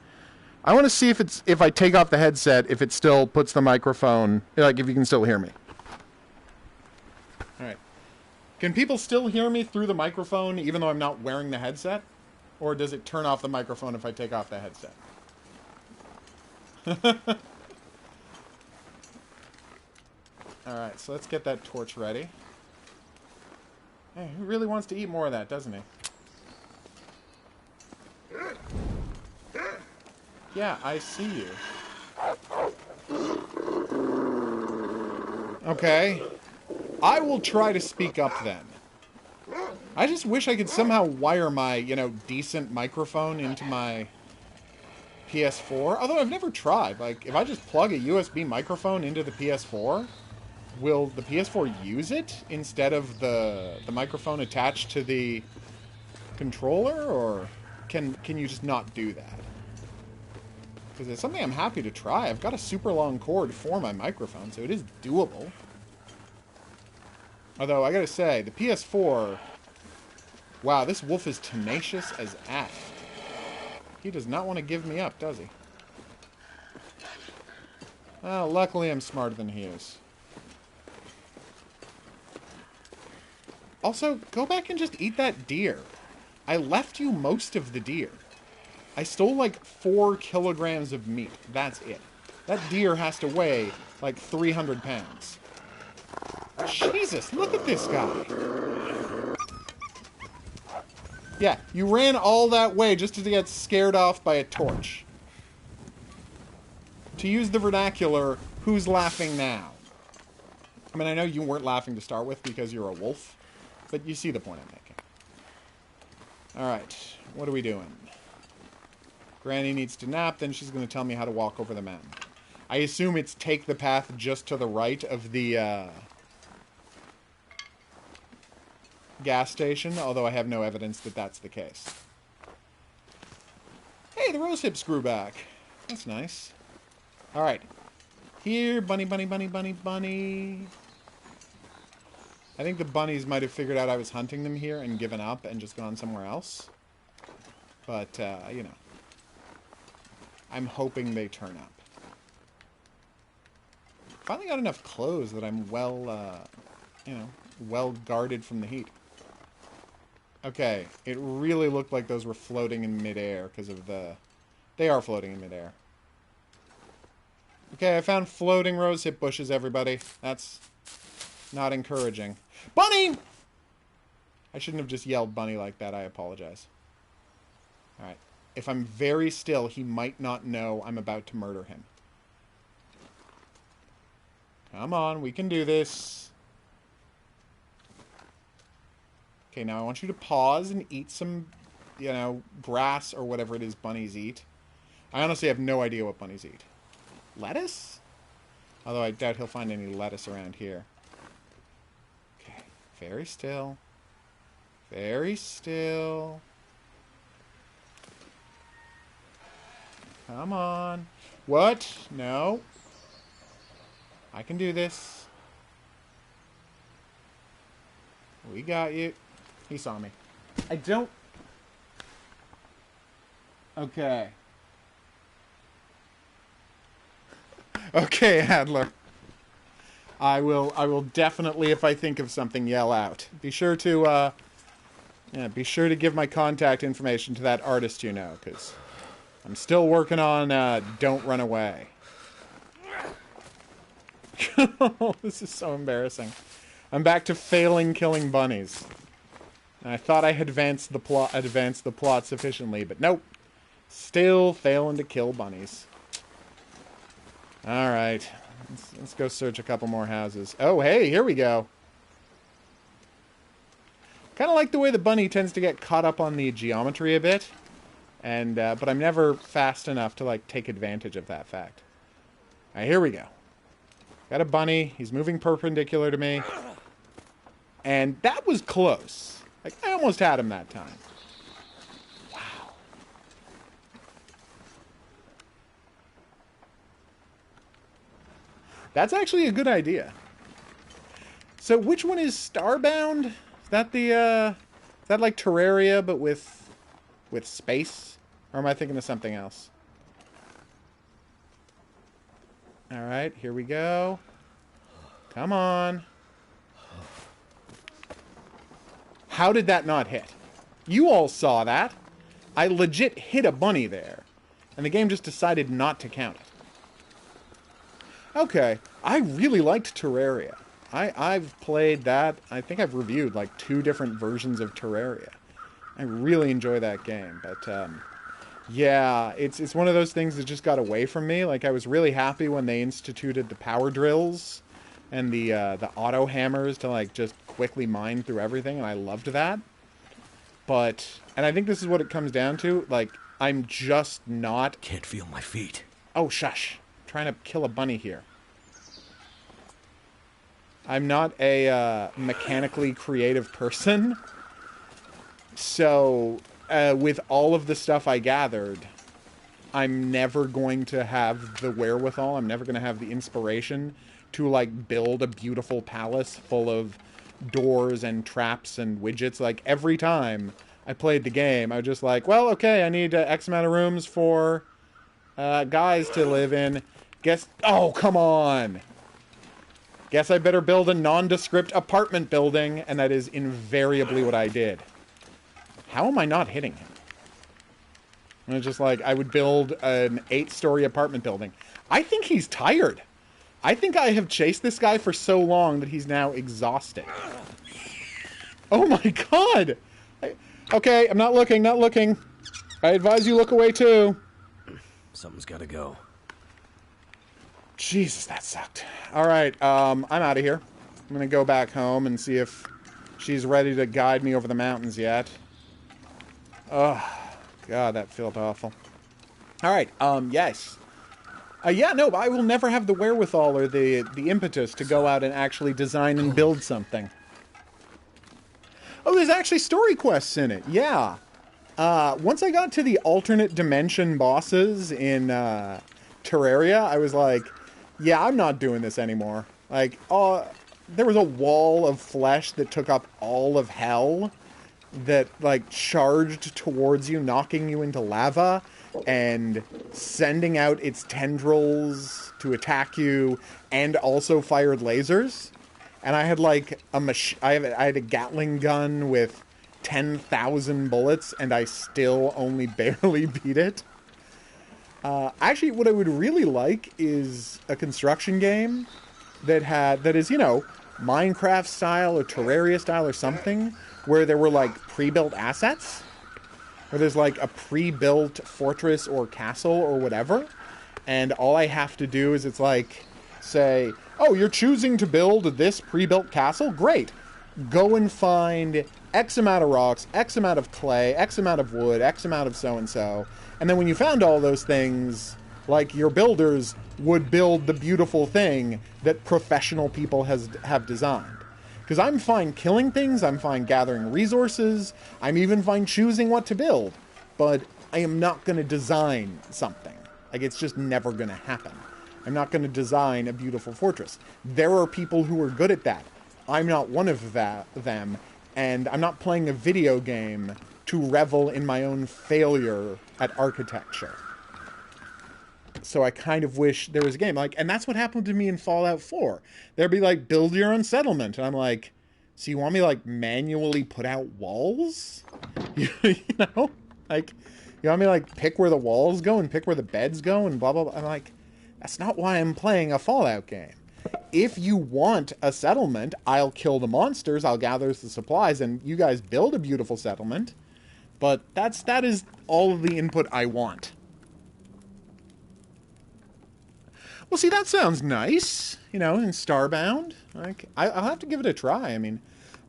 I want to see if I take off the headset, if it still puts the microphone, like if you can still hear me. All right. Can people still hear me through the microphone even though I'm not wearing the headset? Or does it turn off the microphone if I take off the headset? Alright, so let's get that torch ready. Hey, who really wants to eat more of that, doesn't he? Yeah, I see you. Okay. I will try to speak up then. I just wish I could somehow wire my, you know, decent microphone into my PS4. Although I've never tried. Like, if I just plug a USB microphone into the PS4, will the PS4 use it instead of the microphone attached to the controller? Or can you just not do that? Because it's something I'm happy to try. I've got a super long cord for my microphone, so it is doable. Although, I gotta say, the PS4... Wow, this wolf is tenacious as F. He does not want to give me up, does he? Well, luckily I'm smarter than he is. Also, go back and just eat that deer. I left you most of the deer. I stole like 4 kilograms of meat. That's it. That deer has to weigh like 300 pounds. Jesus, look at this guy. Yeah, you ran all that way just to get scared off by a torch. To use the vernacular, who's laughing now? I mean, I know you weren't laughing to start with because you're a wolf, but you see the point I'm making. Alright, what are we doing? Granny needs to nap, then she's going to tell me how to walk over the mountain. I assume it's take the path just to the right of the gas station, although I have no evidence that that's the case. Hey, the rose hips grew back. That's nice. Alright. Here, bunny, bunny, bunny, bunny, bunny. I think the bunnies might have figured out I was hunting them here and given up and just gone somewhere else. But, you know. I'm hoping they turn up. Finally got enough clothes that I'm well, you know, well guarded from the heat. Okay, it really looked like those were floating in midair because of the... They are floating in midair. Okay, I found floating rosehip bushes, everybody. That's not encouraging. Bunny! I shouldn't have just yelled bunny like that. I apologize. Alright. If I'm very still, he might not know I'm about to murder him. Come on, we can do this. Okay, now I want you to pause and eat some, you know, grass or whatever it is bunnies eat. I honestly have no idea what bunnies eat. Lettuce? Although I doubt he'll find any lettuce around here. Okay, very still. Very still. Come on. What? No. I can do this. We got you. He saw me. I don't Okay. Okay, Adler. I will definitely, if I think of something, yell out. Be sure to give my contact information to that artist you know, because I'm still working on Don't Run Away. This is so embarrassing. I'm back to failing killing bunnies. I thought I had advanced the plot sufficiently, but nope. Still failing to kill bunnies. Alright. Let's go search a couple more houses. Oh, hey, here we go. Kind of like the way the bunny tends to get caught up on the geometry a bit. And, but I'm never fast enough to, like, take advantage of that fact. Alright, here we go. Got a bunny. He's moving perpendicular to me. And that was close. Like, I almost had him that time. Wow. That's actually a good idea. So which one is Starbound? Is that the, is that like Terraria, but with space? Or am I thinking of something else? Alright, here we go. Come on. How did that not hit? You all saw that. I legit hit a bunny there. And the game just decided not to count it. Okay. I really liked Terraria. I've played that. I think I've reviewed like 2 different versions of Terraria. I really enjoy that game. But, yeah, it's one of those things that just got away from me. Like, I was really happy when they instituted the power drills and the auto hammers to, like, just quickly mine through everything, and I loved that. But, and I think this is what it comes down to, like, I'm just not... Can't feel my feet. Oh, shush. I'm trying to kill a bunny here. I'm not a mechanically creative person. So, with all of the stuff I gathered, I'm never going to have the wherewithal, I'm never going to have the inspiration to, like, build a beautiful palace full of doors and traps and widgets. Like, every time I played the game, I was just like, well, okay, I need X amount of rooms for guys to live in. Guess... Oh, come on! Guess I better build a nondescript apartment building, and that is invariably what I did. How am I not hitting him? And it's just like, I would build an 8-story apartment building. I think he's tired. I think I have chased this guy for so long that he's now exhausted. Oh my god! Okay, I'm not looking, not looking. I advise you look away too. Something's gotta go. Jesus, that sucked. Alright, I'm out of here. I'm gonna go back home and see if she's ready to guide me over the mountains yet. Oh, God, that felt awful. Alright, yes. Yeah, no, I will never have the wherewithal or the impetus to go out and actually design and build something. Oh, there's actually story quests in it, yeah. Once I got to the alternate dimension bosses in Terraria, I was like, yeah, I'm not doing this anymore. Like, there was a wall of flesh that took up all of hell that, like, charged towards you, knocking you into lava, and sending out its tendrils to attack you, and also fired lasers. And I had, like, I had a Gatling gun with 10,000 bullets, and I still only barely beat it. Actually, what I would really like is a construction game that is, you know, Minecraft style or Terraria style or something, where there were, like, pre-built assets, where there's, like, a pre-built fortress or castle or whatever, and all I have to do is, it's like, say, oh, you're choosing to build this pre-built castle? Great. Go and find X amount of rocks, X amount of clay, X amount of wood, X amount of so-and-so, and then when you found all those things, like, your builders would build the beautiful thing that professional people have designed. Because I'm fine killing things, I'm fine gathering resources, I'm even fine choosing what to build, but I am not going to design something. Like, it's just never going to happen. I'm not going to design a beautiful fortress. There are people who are good at that. I'm not one of them, and I'm not playing a video game to revel in my own failure at architecture. So I kind of wish there was a game. Like, and that's what happened to me in Fallout 4. There'd be like, build your own settlement. And I'm like, so you want me to like manually put out walls? You know? Like, you want me to like pick where the walls go and pick where the beds go and blah, blah, blah. I'm like, that's not why I'm playing a Fallout game. If you want a settlement, I'll kill the monsters, I'll gather the supplies, and you guys build a beautiful settlement. But that is all of the input I want. Well, see, that sounds nice, you know, in Starbound. Like, I'll have to give it a try. I mean,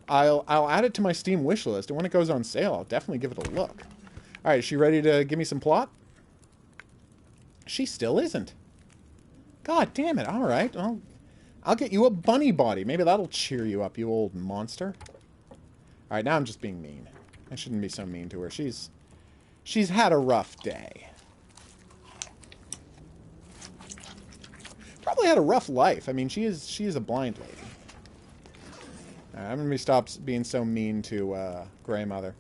I'll add it to my Steam wishlist, and when it goes on sale, I'll definitely give it a look. All right, is she ready to give me some plot? She still isn't. God damn it! All right, I'll get you a bunny body. Maybe that'll cheer you up, you old monster. All right, now I'm just being mean. I shouldn't be so mean to her. She's had a rough day. Probably had a rough life. I mean, she is a blind lady. I'm gonna stop being so mean to Grey Mother.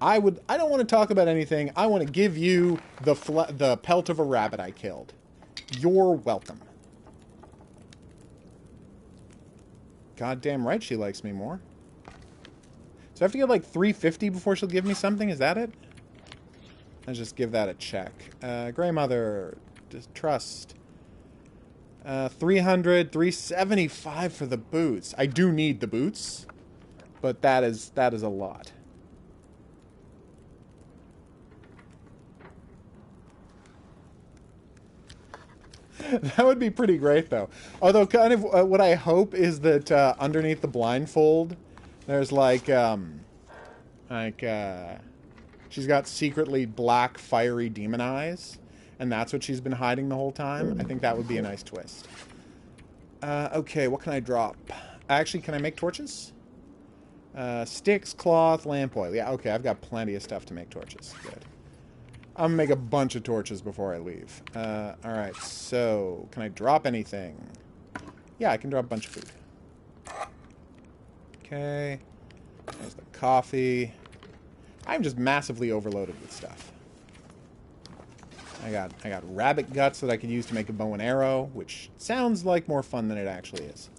I don't want to talk about anything. I want to give you the pelt of a rabbit I killed. You're welcome. Goddamn right she likes me more. So I have to get like 350 before she'll give me something? Is that it? Let's just give that a check. Grey Mother, trust. 300, 375 for the boots. I do need the boots, but that is a lot. That would be pretty great, though. Although, kind of, what I hope is that underneath the blindfold, there's she's got secretly black, fiery demon eyes, and that's what she's been hiding the whole time. I think that would be a nice twist. Okay, what can I drop? Actually, can I make torches? Sticks, cloth, lamp oil. Yeah, okay, I've got plenty of stuff to make torches. Good. I'm gonna make a bunch of torches before I leave. Alright, so, can I drop anything? Yeah, I can drop a bunch of food. Okay. There's the coffee. I'm just massively overloaded with stuff. I got rabbit guts that I could use to make a bow and arrow, which sounds like more fun than it actually is.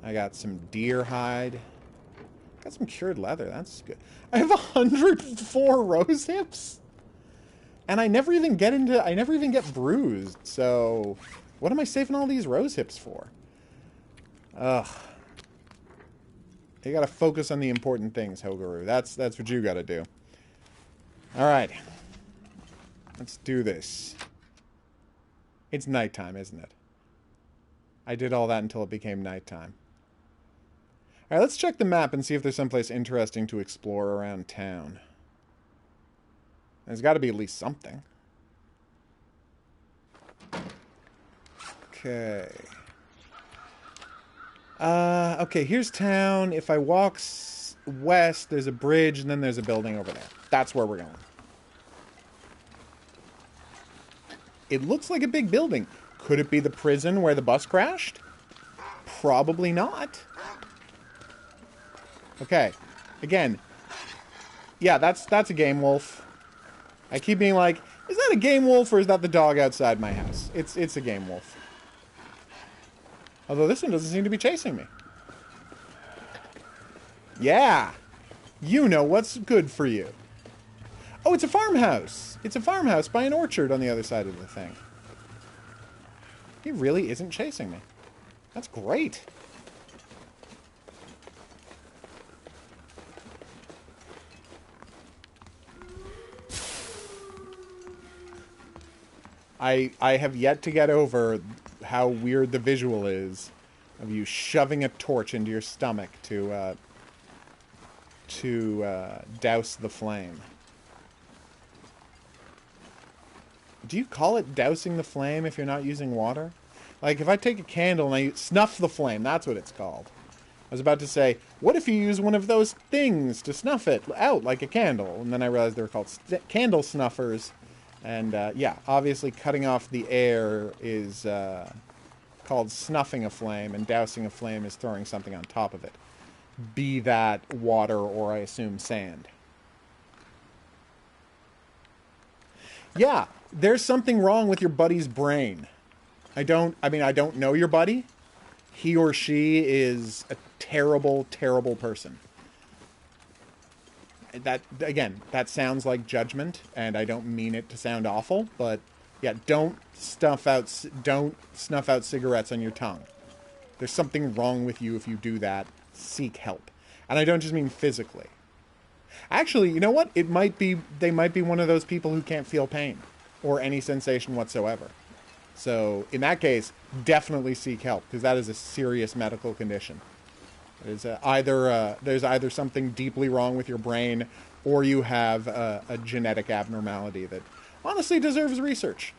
I got some deer hide. Got some cured leather, that's good. I have 104 rose hips? And I never even get bruised, so what am I saving all these rose hips for? Ugh. You gotta focus on the important things, HOGuru. That's what you gotta do. Alright. Let's do this. It's nighttime, isn't it? I did all that until it became nighttime. Alright, let's check the map and see if there's someplace interesting to explore around town. There's got to be at least something. Okay. Okay, here's town. If I walk west, there's a bridge, and then there's a building over there. That's where we're going. It looks like a big building. Could it be the prison where the bus crashed? Probably not. Okay. Again. Yeah, that's a game wolf. I keep being like, is that a game wolf or is that the dog outside my house? It's a game wolf. Although this one doesn't seem to be chasing me. Yeah. You know what's good for you. Oh, it's a farmhouse. It's a farmhouse by an orchard on the other side of the thing. He really isn't chasing me. That's great. I have yet to get over how weird the visual is of you shoving a torch into your stomach to douse the flame. Do you call it dousing the flame if you're not using water? Like, if I take a candle and I snuff the flame, that's what it's called. I was about to say, what if you use one of those things to snuff it out like a candle? And then I realized they were called candle snuffers. And, yeah, obviously cutting off the air is called snuffing a flame, and dousing a flame is throwing something on top of it. be that water or I assume sand. Yeah, there's something wrong with your buddy's brain. I don't know your buddy. He or she is a terrible, terrible person. That, again, that sounds like judgment, and I don't mean it to sound awful, but yeah, don't snuff out cigarettes on your tongue. There's something wrong with you if you do that. Seek help. And I don't just mean physically. Actually, you know what? They might be one of those people who can't feel pain or any sensation whatsoever. So, in that case, definitely seek help, because that is a serious medical condition. There's either something deeply wrong with your brain, or you have a genetic abnormality that honestly deserves research.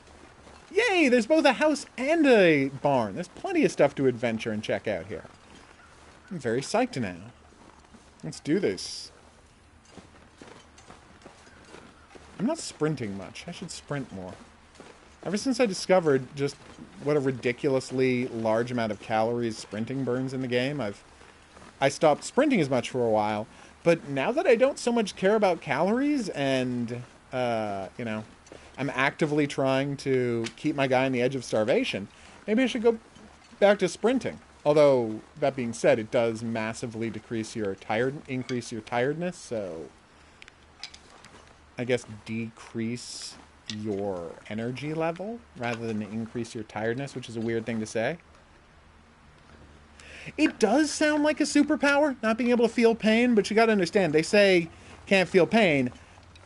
Yay! There's both a house and a barn. There's plenty of stuff to adventure and check out here. I'm very psyched now. Let's do this. I'm not sprinting much. I should sprint more. Ever since I discovered just what a ridiculously large amount of calories sprinting burns in the game, I stopped sprinting as much for a while. But now that I don't so much care about calories and, you know, I'm actively trying to keep my guy on the edge of starvation, maybe I should go back to sprinting. Although, that being said, it does massively increase your tiredness, so I guess decrease your energy level rather than increase your tiredness, which is a weird thing to say. It does sound like a superpower, not being able to feel pain, but you gotta understand, they say can't feel pain,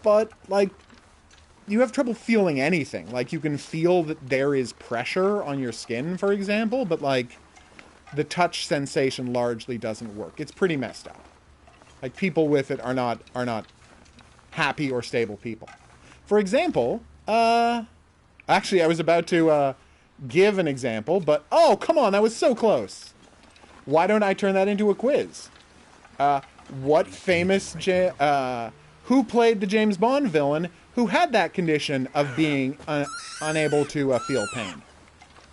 but, like, you have trouble feeling anything. Like, you can feel that there is pressure on your skin, for example, but, like, the touch sensation largely doesn't work. It's pretty messed up. Like, people with it are not happy or stable people. For example, actually, I was about to give an example, but oh, come on, that was so close. Why don't I turn that into a quiz? What famous who played the James Bond villain who had that condition of being unable to feel pain?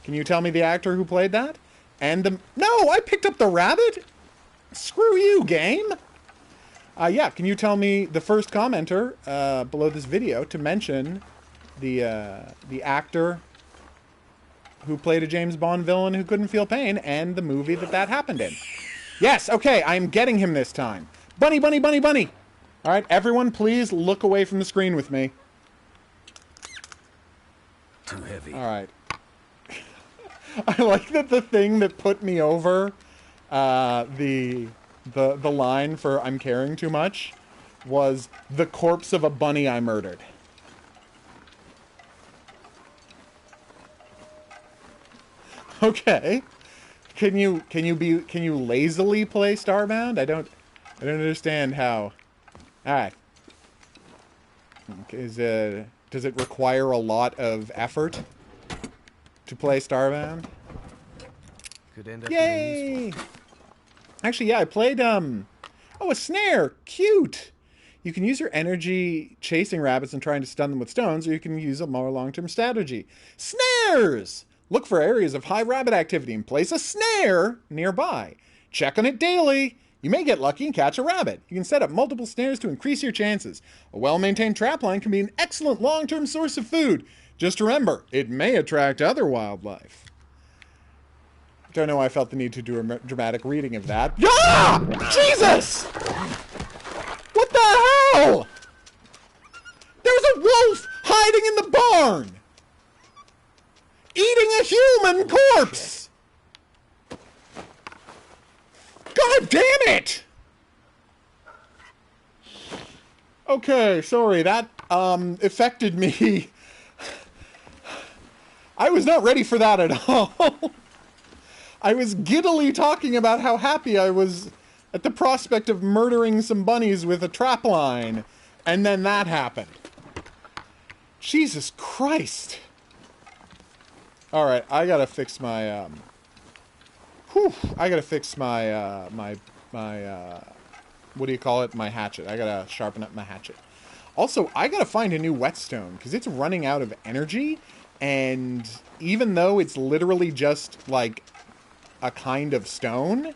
Can you tell me the actor who played that? And no, I picked up the rabbit. Screw you, game. Yeah, can you tell me the first commenter below this video to mention the actor who played a James Bond villain who couldn't feel pain and the movie that happened in? Yes, okay, I'm getting him this time. Bunny, bunny, bunny, bunny. All right, everyone, please look away from the screen with me. Too heavy. All right. I like that the thing that put me over the line for I'm carrying too much was the corpse of a bunny I murdered. Okay. Can you lazily play Starbound? I don't understand how. All right. Does it require a lot of effort to play Starbound? Could end up Yay! Actually, yeah, I played, oh, a snare! Cute! You can use your energy chasing rabbits and trying to stun them with stones, or you can use a more long-term strategy. Snares! Look for areas of high rabbit activity and place a snare nearby. Check on it daily. You may get lucky and catch a rabbit. You can set up multiple snares to increase your chances. A well-maintained trapline can be an excellent long-term source of food. Just remember, it may attract other wildlife. Don't know why I felt the need to do a dramatic reading of that. Yeah! Jesus! What the hell? There was a wolf hiding in the barn! Eating a human corpse! God damn it! Okay, sorry, that, affected me. I was not ready for that at all. I was giddily talking about how happy I was at the prospect of murdering some bunnies with a trapline, and then that happened. Jesus Christ. Alright, I gotta fix my, I gotta fix my, what do you call it? My hatchet. I gotta sharpen up my hatchet. Also, I gotta find a new whetstone, because it's running out of energy, and even though it's literally just, like, a kind of stone,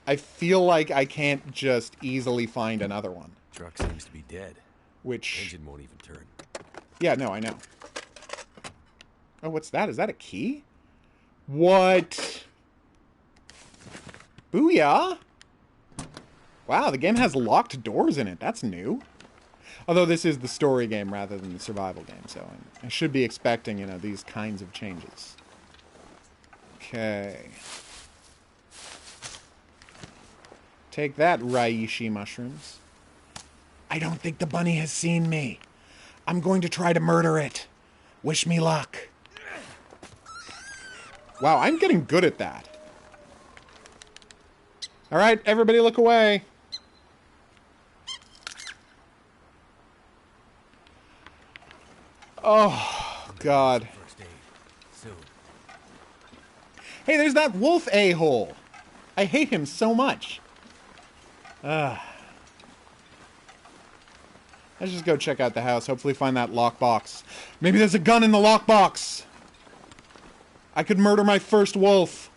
I feel like I can't just easily find another one. Truck seems to be dead. Which... Engine won't even turn. Yeah, no, I know. Oh, what's that? Is that a key? What? Booyah! Wow, the game has locked doors in it. That's new. Although this is the story game rather than the survival game, so I should be expecting, you know, these kinds of changes. Okay. Take that, Reishi mushrooms. I don't think the bunny has seen me. I'm going to try to murder it. Wish me luck. Wow, I'm getting good at that. Alright, everybody look away. Oh, God. First aid. Soon. Hey, there's that wolf a-hole. I hate him so much. Let's just go check out the house. Hopefully find that lockbox. Maybe there's a gun in the lockbox. I could murder my first wolf.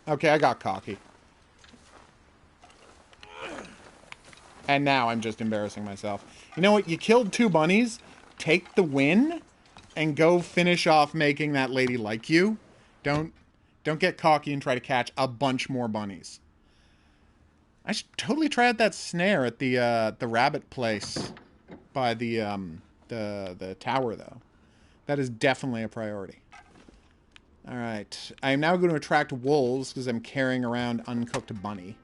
Okay, I got cocky. And now I'm just embarrassing myself. You know what? You killed 2 bunnies. Take the win and go finish off making that lady like you. Don't get cocky and try to catch a bunch more bunnies. I should totally try out that snare at the rabbit place by the tower, though. That is definitely a priority. All right, I am now going to attract wolves because I'm carrying around uncooked bunny.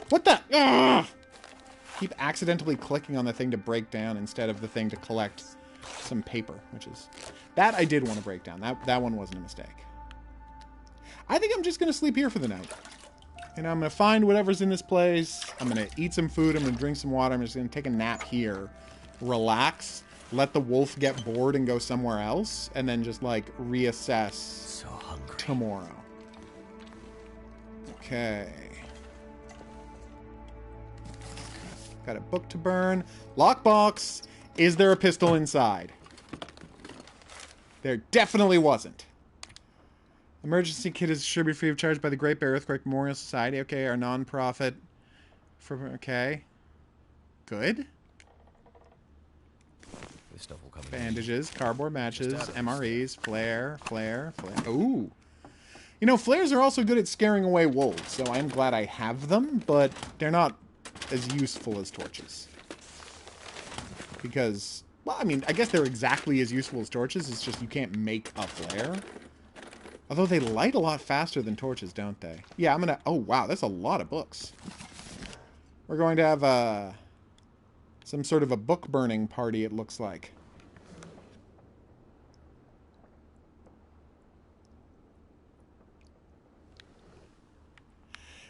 What the? Ugh! Keep accidentally clicking on the thing to break down instead of the thing to collect some paper, which is that I did want to break down. That one wasn't a mistake. I think I'm just going to sleep here for the night. You know, I'm going to find whatever's in this place. I'm going to eat some food. I'm going to drink some water. I'm just going to take a nap here. Relax. Let the wolf get bored and go somewhere else. And then just, like, reassess So hungry. tomorrow. Okay. Got a book to burn. Lockbox. Is there a pistol inside? There definitely wasn't. Emergency kit is sure be free of charge by the Great Bear Earthquake Memorial Society. Okay, our non-profit. Okay. Good. This stuff will come in. Bandages, cardboard matches, Just out of MREs, flare. Ooh. You know, flares are also good at scaring away wolves, so I'm glad I have them, but they're not as useful as torches. Because, well, I mean, I guess they're exactly as useful as torches, it's just you can't make a flare. Although they light a lot faster than torches, don't they? Yeah, I'm gonna... Oh, wow, that's a lot of books. We're going to have some sort of a book burning party, it looks like.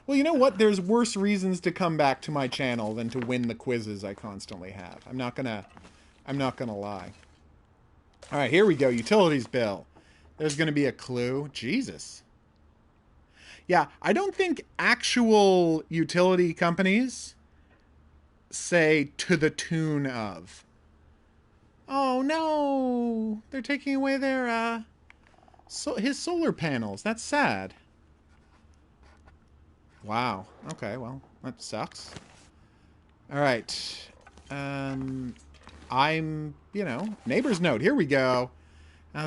Well, you know what? There's worse reasons to come back to my channel than to win the quizzes I constantly have. I'm not gonna lie. All right, here we go. Utilities bill. There's going to be a clue. Jesus. Yeah, I don't think actual utility companies say to the tune of. Oh, no. They're taking away their, his solar panels. That's sad. Wow. Okay, well, that sucks. All right. I'm, you know, neighbor's note. Here we go.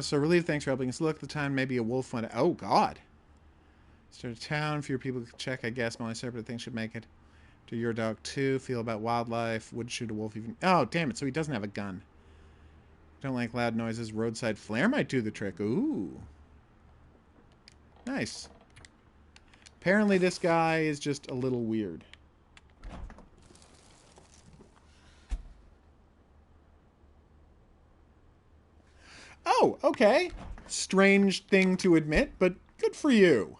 So relieved, thanks for helping us look. The time maybe a wolf went... Oh, God. Start a town. Fewer people to check, I guess. Molly separate things should make it. Do your dog, too. Feel about wildlife. Would shoot a wolf even... Oh, damn it. So he doesn't have a gun. Don't like loud noises. Roadside flare might do the trick. Ooh. Nice. Apparently this guy is just a little weird. Oh, okay. Strange thing to admit, but good for you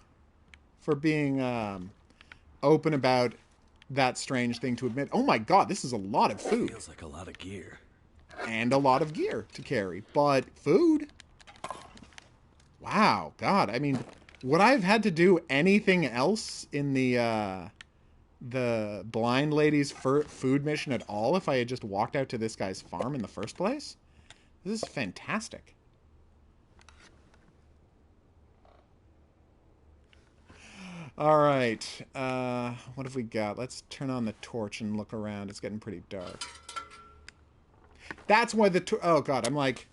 for being open about that strange thing to admit. Oh my God, this is a lot of food. Feels like a lot of gear. And a lot of gear to carry, but food? Wow, God, I mean, would I have had to do anything else in the blind lady's food mission at all if I had just walked out to this guy's farm in the first place? This is fantastic. Alright. What have we got? Let's turn on the torch and look around. It's getting pretty dark. That's why the... Oh, God. I'm like...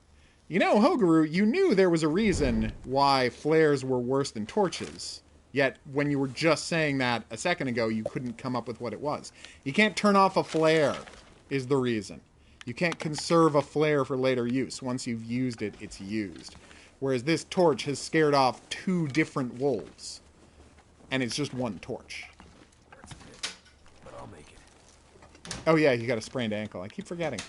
You know, HOGuru, you knew there was a reason why flares were worse than torches. Yet, when you were just saying that a second ago, you couldn't come up with what it was. You can't turn off a flare, is the reason. You can't conserve a flare for later use. Once you've used it, it's used. Whereas this torch has scared off 2 different wolves. And it's just 1 torch. Hurts a bit, but I'll make it. Oh yeah, you got a sprained ankle. I keep forgetting.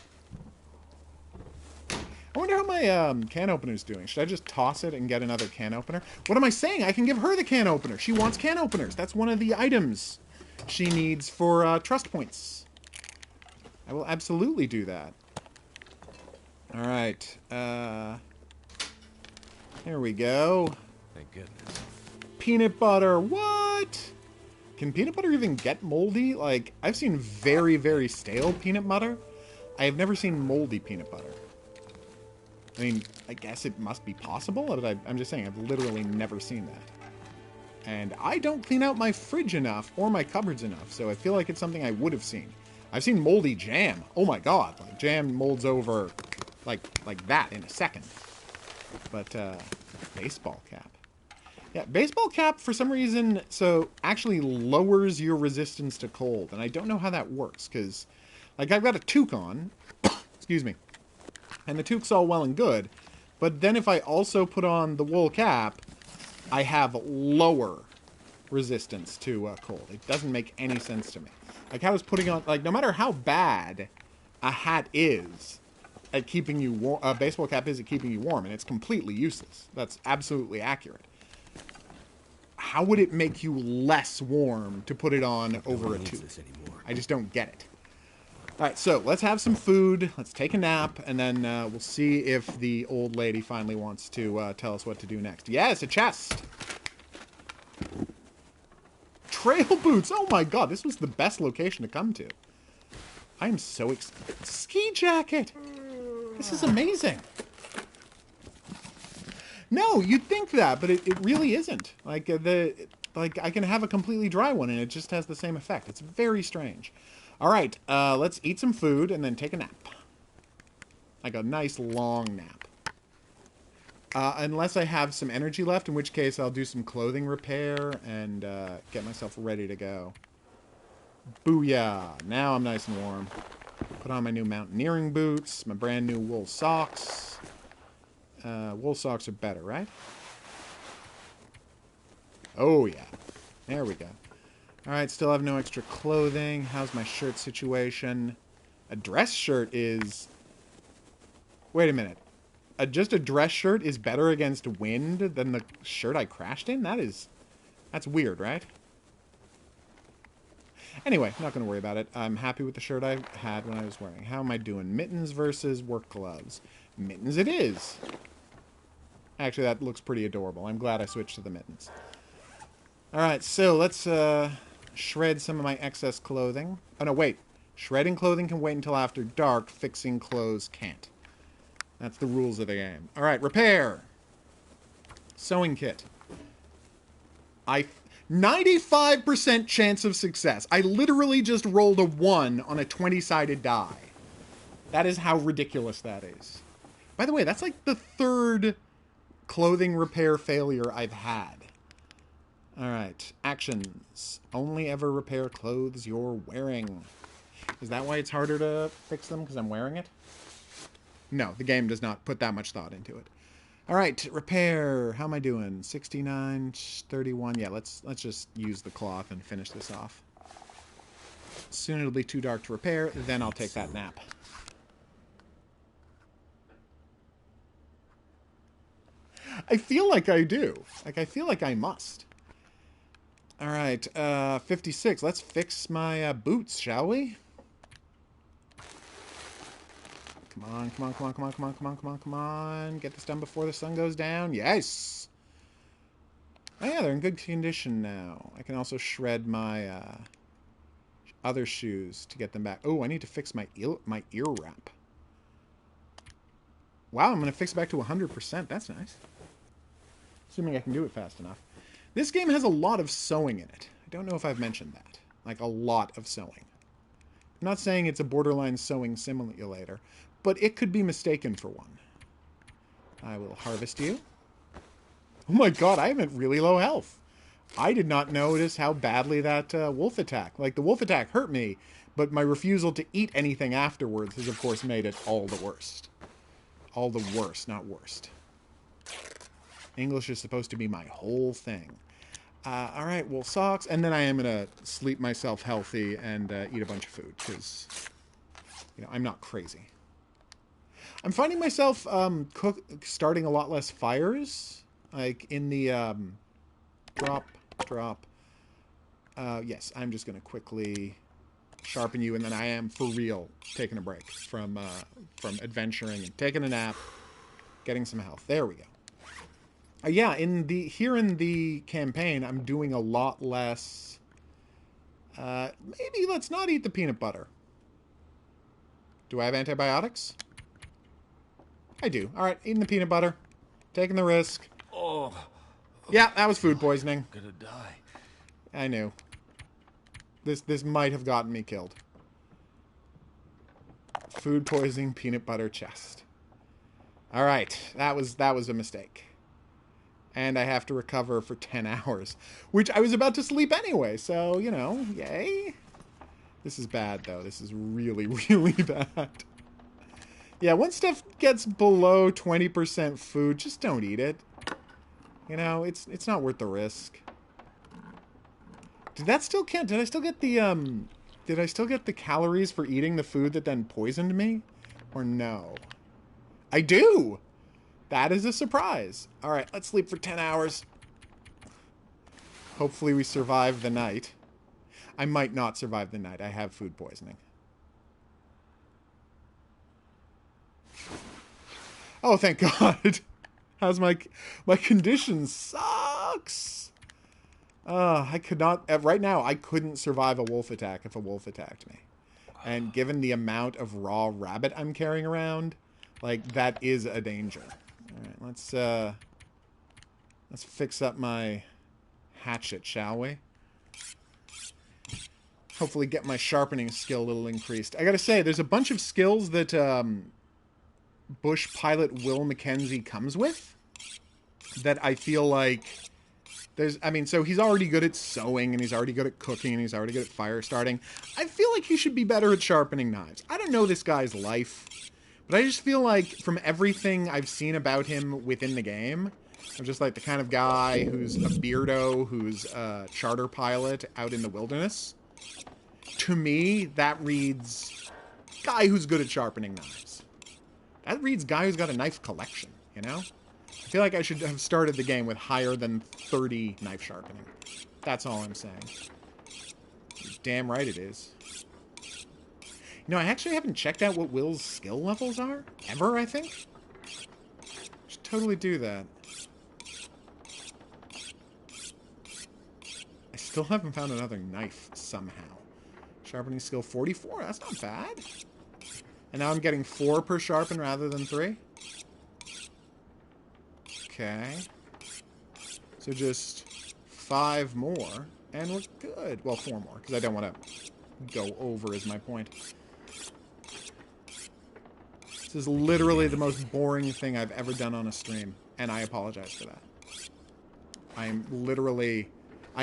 I wonder how my can opener's doing. Should I just toss it and get another can opener? What am I saying? I can give her the can opener. She wants can openers. That's one of the items she needs for trust points. I will absolutely do that. Alright. Here we go. Thank goodness. Peanut butter. What? Can peanut butter even get moldy? Like, I've seen very, very stale peanut butter. I have never seen moldy peanut butter. I mean, I guess it must be possible, but I'm just saying, I've literally never seen that. And I don't clean out my fridge enough, or my cupboards enough, so I feel like it's something I would have seen. I've seen moldy jam. Oh my god, like, jam molds over like that in a second. But, baseball cap. Yeah, baseball cap, for some reason, so actually lowers your resistance to cold, and I don't know how that works, because, like, I've got a toque on, excuse me, and the toque's all well and good, but then if I also put on the wool cap, I have lower resistance to cold. It doesn't make any sense to me. Like, I was putting on, like, no matter how bad a hat is at keeping you warm, a baseball cap is at keeping you warm, and it's completely useless. That's absolutely accurate. How would it make you less warm to put it on over a toque? I just don't get it. Alright, so let's have some food, let's take a nap, and then we'll see if the old lady finally wants to tell us what to do next. Yes, a chest! Trail boots! Oh my god, this was the best location to come to. I am so excited. Ski jacket! This is amazing! No, you'd think that, but it really isn't. Like, I can have a completely dry one, and it just has the same effect. It's very strange. Alright, let's eat some food and then take a nap. Like a nice long nap. Unless I have some energy left, in which case I'll do some clothing repair and get myself ready to go. Booyah! Now I'm nice and warm. Put on my new mountaineering boots, my brand new wool socks. Wool socks are better, right? Oh yeah. There we go. Alright, still have no extra clothing. How's my shirt situation? A dress shirt is... Wait a minute. Just a dress shirt is better against wind than the shirt I crashed in? That's weird, right? Anyway, not going to worry about it. I'm happy with the shirt I had when I was wearing. How am I doing? Mittens versus work gloves. Mittens it is. Actually, that looks pretty adorable. I'm glad I switched to the mittens. Alright, so let's shred some of my excess clothing. Oh, no, wait. Shredding clothing can wait until after dark. Fixing clothes can't. That's the rules of the game. Alright, repair. Sewing kit. 95% chance of success. I literally just rolled a 1 on a 20-sided die. That is how ridiculous that is. By the way, that's like the 3rd clothing repair failure I've had. Alright, actions. Only ever repair clothes you're wearing. Is that why it's harder to fix them? Because I'm wearing it? No, the game does not put that much thought into it. Alright, repair. How am I doing? 69, 31. Yeah, let's just use the cloth and finish this off. Soon it'll be too dark to repair, then I'll take that nap. I feel like I do. Like, I feel like I must. Alright, 56. Let's fix my boots, shall we? Come on, come on, come on, come on, come on, come on, come on, come on. Get this done before the sun goes down. Yes! Oh yeah, they're in good condition now. I can also shred my other shoes to get them back. Oh, I need to fix my ear wrap. Wow, I'm going to fix it back to 100%. That's nice. Assuming I can do it fast enough. This game has a lot of sewing in it. I don't know if I've mentioned that. Like, a lot of sewing. I'm not saying it's a borderline sewing simulator, but it could be mistaken for one. I will harvest you. Oh my god, I am at really low health. I did not notice how badly that wolf attack... Like, the wolf attack hurt me, but my refusal to eat anything afterwards has, of course, made it all the worst. All the worst, not worst. English is supposed to be my whole thing. Alright, well, socks. And then I am going to sleep myself healthy and eat a bunch of food, because, you know, I'm not crazy. I'm finding myself starting a lot less fires. Like, in the... drop. Yes, I'm just going to quickly sharpen you, and then I am, for real, taking a break from adventuring and taking a nap, getting some health. There we go. Yeah, here in the campaign, I'm doing a lot less... maybe let's not eat the peanut butter. Do I have antibiotics? I do. Alright, eating the peanut butter. Taking the risk. Oh, Yeah, that was food poisoning. I'm gonna die. I knew. This might have gotten me killed. Food poisoning, peanut butter chest. Alright, that was a mistake. And I have to recover for 10 hours. Which I was about to sleep anyway, so, you know, yay. This is bad, though. This is really, really bad. Yeah, when stuff gets below 20% food, just don't eat it. You know, it's not worth the risk. Did I still get the calories for eating the food that then poisoned me? Or no? I do! That is a surprise. Alright, let's sleep for 10 hours. Hopefully we survive the night. I might not survive the night. I have food poisoning. Oh, thank God. How's my condition sucks. I could not... Right now, I couldn't survive a wolf attack if a wolf attacked me. And given the amount of raw rabbit I'm carrying around, like, that is a danger. Alright, let's fix up my hatchet, shall we? Hopefully get my sharpening skill a little increased. I gotta say, there's a bunch of skills that Bush pilot Will Mackenzie comes with that I feel like so he's already good at sewing, and he's already good at cooking, and he's already good at fire starting. I feel like he should be better at sharpening knives. I don't know this guy's life, but I just feel like from everything I've seen about him within the game, I'm just like the kind of guy who's a beardo, who's a charter pilot out in the wilderness. To me, that reads guy who's good at sharpening knives. That reads guy who's got a knife collection, you know? I feel like I should have started the game with higher than 30 knife sharpening. That's all I'm saying. You're damn right it is. You know, I actually haven't checked out what Will's skill levels are. Ever, I think. Should totally do that. I still haven't found another knife somehow. Sharpening skill 44. That's not bad. And now I'm getting 4 per sharpen rather than 3. Okay. So just 5 more, and we're good. Well, 4 more, because I don't want to go over is my point. This is literally the most boring thing I've ever done on a stream, and I apologize for that. I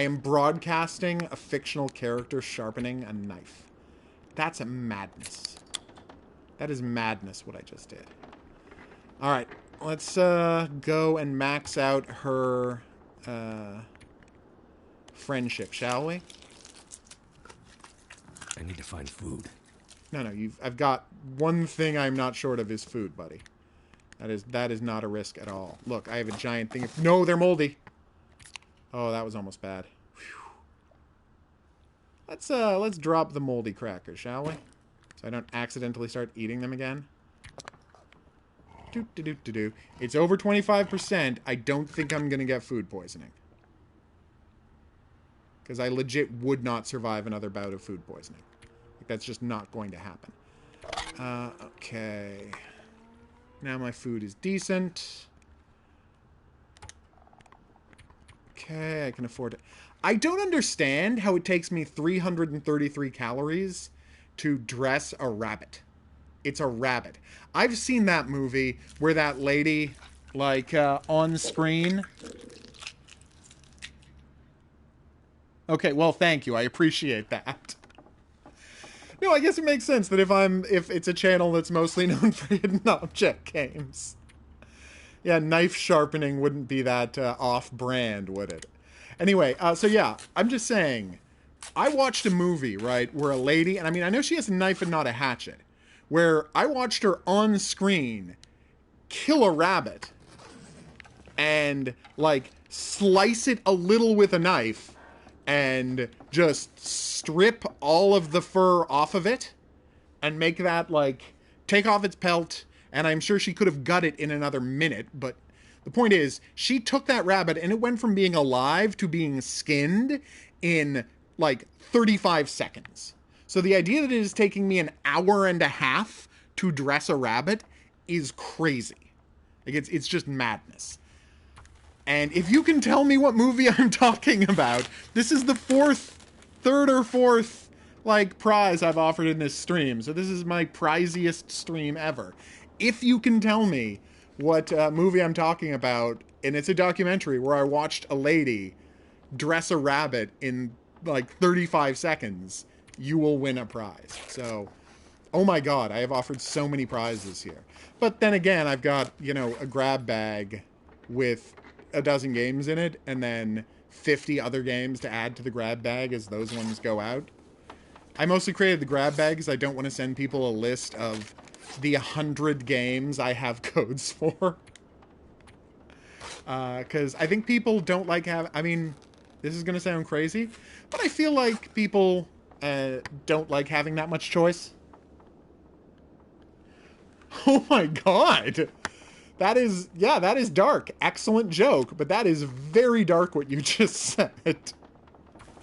am broadcasting a fictional character sharpening a knife. That's a madness. That is madness, what I just did. Alright, let's go and max out her friendship, shall we? I need to find food. No, I've got one thing I'm not short of is food, buddy. That is not a risk at all. Look, I have a giant thing of... No, they're moldy! Oh, that was almost bad. Whew. Let's drop the moldy crackers, shall we? So I don't accidentally start eating them again. Do. It's over 25%. I don't think I'm going to get food poisoning. Because I legit would not survive another bout of food poisoning. Like, that's just not going to happen. Okay. Now my food is decent. Okay, I can afford it. I don't understand how it takes me 333 calories to dress a rabbit. It's a rabbit. I've seen that movie where that lady, like, on screen. Okay, well, thank you. I appreciate that. No, I guess it makes sense that if it's a channel that's mostly known for hidden object games. Yeah, knife sharpening wouldn't be that off-brand, would it? Anyway, so yeah, I'm just saying, I watched a movie, right, where a lady, and I mean, I know she has a knife and not a hatchet, where I watched her on screen kill a rabbit and, like, slice it a little with a knife and just strip all of the fur off of it and make that, like, take off its pelt. And I'm sure she could have gut it in another minute, but the point is, she took that rabbit and it went from being alive to being skinned in, like, 35 seconds. So the idea that it is taking me an hour and a half to dress a rabbit is crazy. Like, it's just madness. And if you can tell me what movie I'm talking about, this is the third or fourth, like, prize I've offered in this stream. So this is my priziest stream ever. If you can tell me what movie I'm talking about, and it's a documentary where I watched a lady dress a rabbit in, like, 35 seconds, you will win a prize. So, oh my god, I have offered so many prizes here. But then again, I've got, you know, a grab bag with a dozen games in it, and then 50 other games to add to the grab bag as those ones go out. I mostly created the grab bag because I don't want to send people a list of the 100 games I have codes for. Because I think people don't like I mean, this is going to sound crazy, but I feel like people don't like having that much choice. Oh my god! That is dark. Excellent joke, but that is very dark what you just said.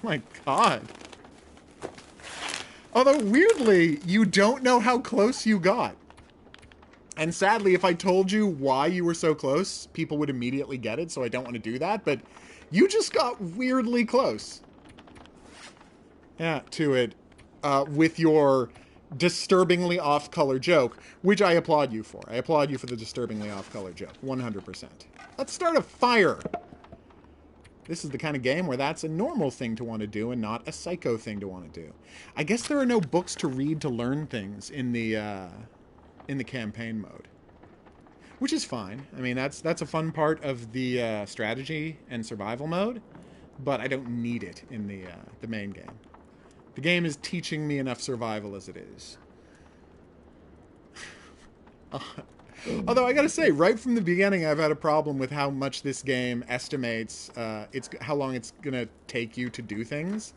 My god. Although, weirdly, you don't know how close you got. And sadly, if I told you why you were so close, people would immediately get it, so I don't want to do that, but you just got weirdly close. Yeah, to it. With your disturbingly off-color joke, which I applaud you for. I applaud you for the disturbingly off-color joke. 100%. Let's start a fire! This is the kind of game where that's a normal thing to want to do and not a psycho thing to want to do. I guess there are no books to read to learn things in the campaign mode. Which is fine. I mean, that's a fun part of the strategy and survival mode, but I don't need it in the main game. The game is teaching me enough survival as it is. Although, I gotta say, right from the beginning, I've had a problem with how much this game estimates how long it's gonna take you to do things.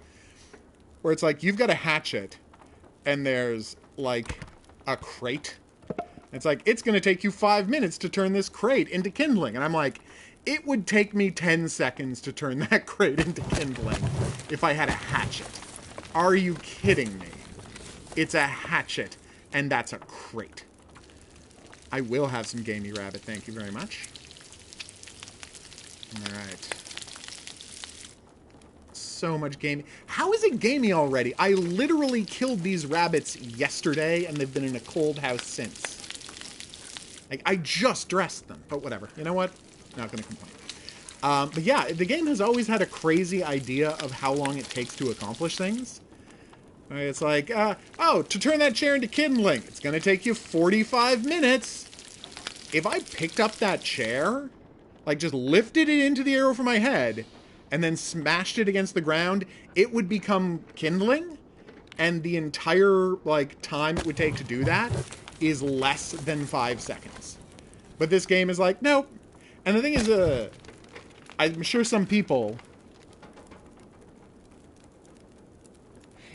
Where it's like, you've got a hatchet, and there's, like, a crate. It's like, it's gonna take you 5 minutes to turn this crate into kindling. And I'm like, it would take me 10 seconds to turn that crate into kindling if I had a hatchet. Are you kidding me? It's a hatchet, and that's a crate. I will have some gamey rabbit, thank you very much. Alright. So much gamey. How is it gamey already? I literally killed these rabbits yesterday, and they've been in a cold house since. Like, I just dressed them, but whatever. You know what? Not gonna complain. But yeah, the game has always had a crazy idea of how long it takes to accomplish things. It's like, oh, to turn that chair into kindling, it's gonna take you 45 minutes. If I picked up that chair, like just lifted it into the air over my head, and then smashed it against the ground, it would become kindling, and the entire, like, time it would take to do that is less than 5 seconds. But this game is like, nope. And the thing is, I'm sure some people...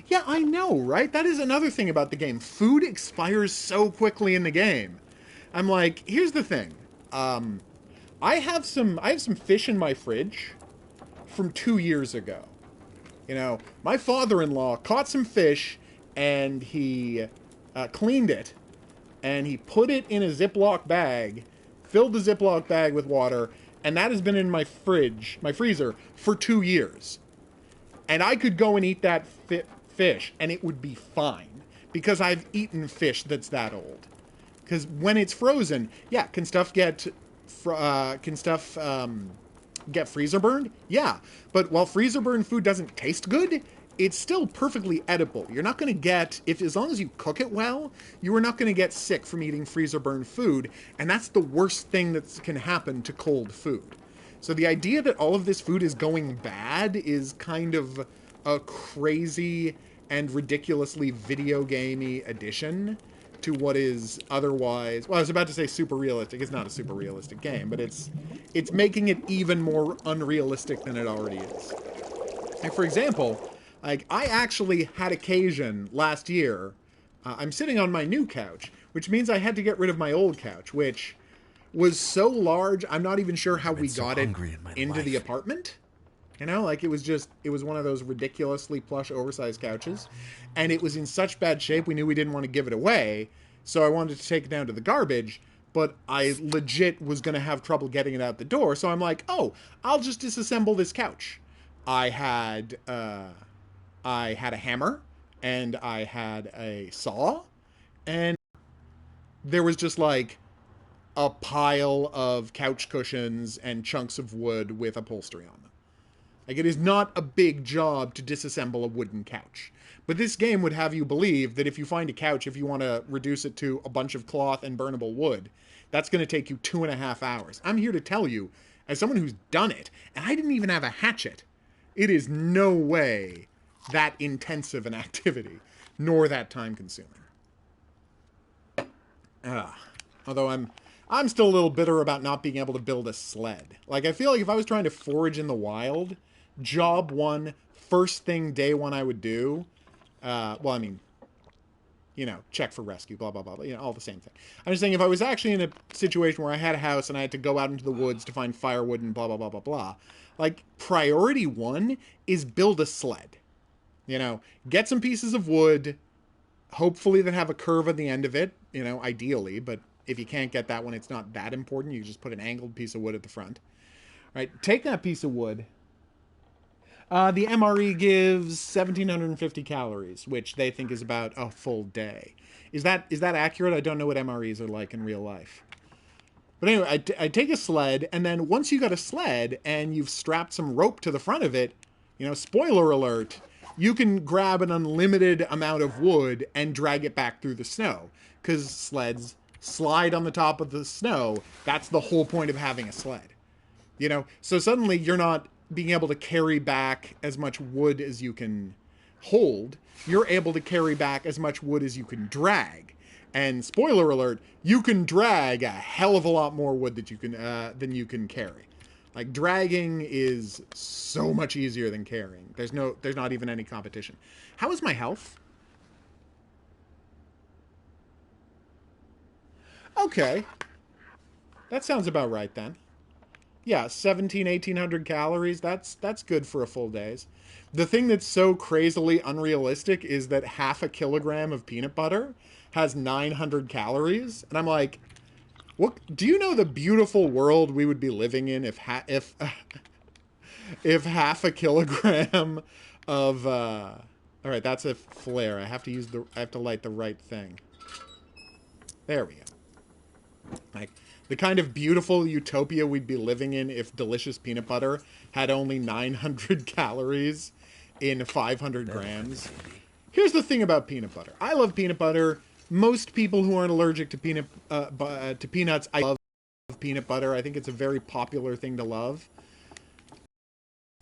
Yeah, I know, right? That is another thing about the game. Food expires so quickly in the game. I'm like, here's the thing. I have some fish in my fridge from 2 years ago. You know, my father-in-law caught some fish, and he cleaned it, and he put it in a Ziploc bag, filled the Ziploc bag with water, and that has been in my freezer, for 2 years. And I could go and eat that fish, and it would be fine, because I've eaten fish that's that old. Because when it's frozen, yeah, can stuff get freezer burned? Yeah, but while freezer burned food doesn't taste good, it's still perfectly edible. You're not going to get, as long as you cook it well, you are not going to get sick from eating freezer burned food, and that's the worst thing that can happen to cold food. So the idea that all of this food is going bad is kind of a crazy and ridiculously video gamey addition to what is otherwise, well, I was about to say super realistic. It's not a super realistic game, but it's making it even more unrealistic than it already is. Like, for example, like, I actually had occasion last year, I'm sitting on my new couch, which means I had to get rid of my old couch, which was so large, I'm not even sure how we got it into the apartment. You know, like, it was one of those ridiculously plush, oversized couches. And it was in such bad shape, we knew we didn't want to give it away. So I wanted to take it down to the garbage, but I legit was going to have trouble getting it out the door. So I'm like, oh, I'll just disassemble this couch. I had a hammer, and I had a saw, and there was just, like, a pile of couch cushions and chunks of wood with upholstery on them. Like, it is not a big job to disassemble a wooden couch. But this game would have you believe that if you find a couch, if you want to reduce it to a bunch of cloth and burnable wood, that's going to take you 2.5 hours. I'm here to tell you, as someone who's done it, and I didn't even have a hatchet, it is no way that intensive an activity, nor that time-consuming. Although I'm still a little bitter about not being able to build a sled. Like, I feel like if I was trying to forage in the wild, job one, first thing day one I would do, well, I mean, you know, check for rescue, blah, blah, blah, blah, you know, all the same thing. I'm just saying, if I was actually in a situation where I had a house and I had to go out into the woods to find firewood and blah, blah, blah, blah, blah, like, priority one is build a sled. You know, get some pieces of wood, hopefully that have a curve at the end of it, you know, ideally, but if you can't get that one, it's not that important. You just put an angled piece of wood at the front. Right, take that piece of wood. The MRE gives 1,750 calories, which they think is about a full day. Is that accurate? I don't know what MREs are like in real life. But anyway, I take a sled, and then once you got a sled and you've strapped some rope to the front of it, you know, spoiler alert, you can grab an unlimited amount of wood and drag it back through the snow. Because sleds slide on the top of the snow. That's the whole point of having a sled. You know, so suddenly you're not being able to carry back as much wood as you can hold. You're able to carry back as much wood as you can drag. And spoiler alert, you can drag a hell of a lot more wood that you can than you can carry. Like, dragging is so much easier than carrying. There's not even any competition. How is my health? Okay. That sounds about right then. Yeah, 1,800 calories. That's good for a full day's. The thing that's so crazily unrealistic is that half a kilogram of peanut butter has 900 calories. And I'm like, what? Do you know the beautiful world we would be living in if half a kilogram of all right, that's a flare. I have to light the right thing. There we go. Like, the kind of beautiful utopia we'd be living in if delicious peanut butter had only 900 calories in 500 grams. Here's the thing about peanut butter. I love peanut butter. Most people who aren't allergic to peanuts, I love peanut butter. I think it's a very popular thing to love.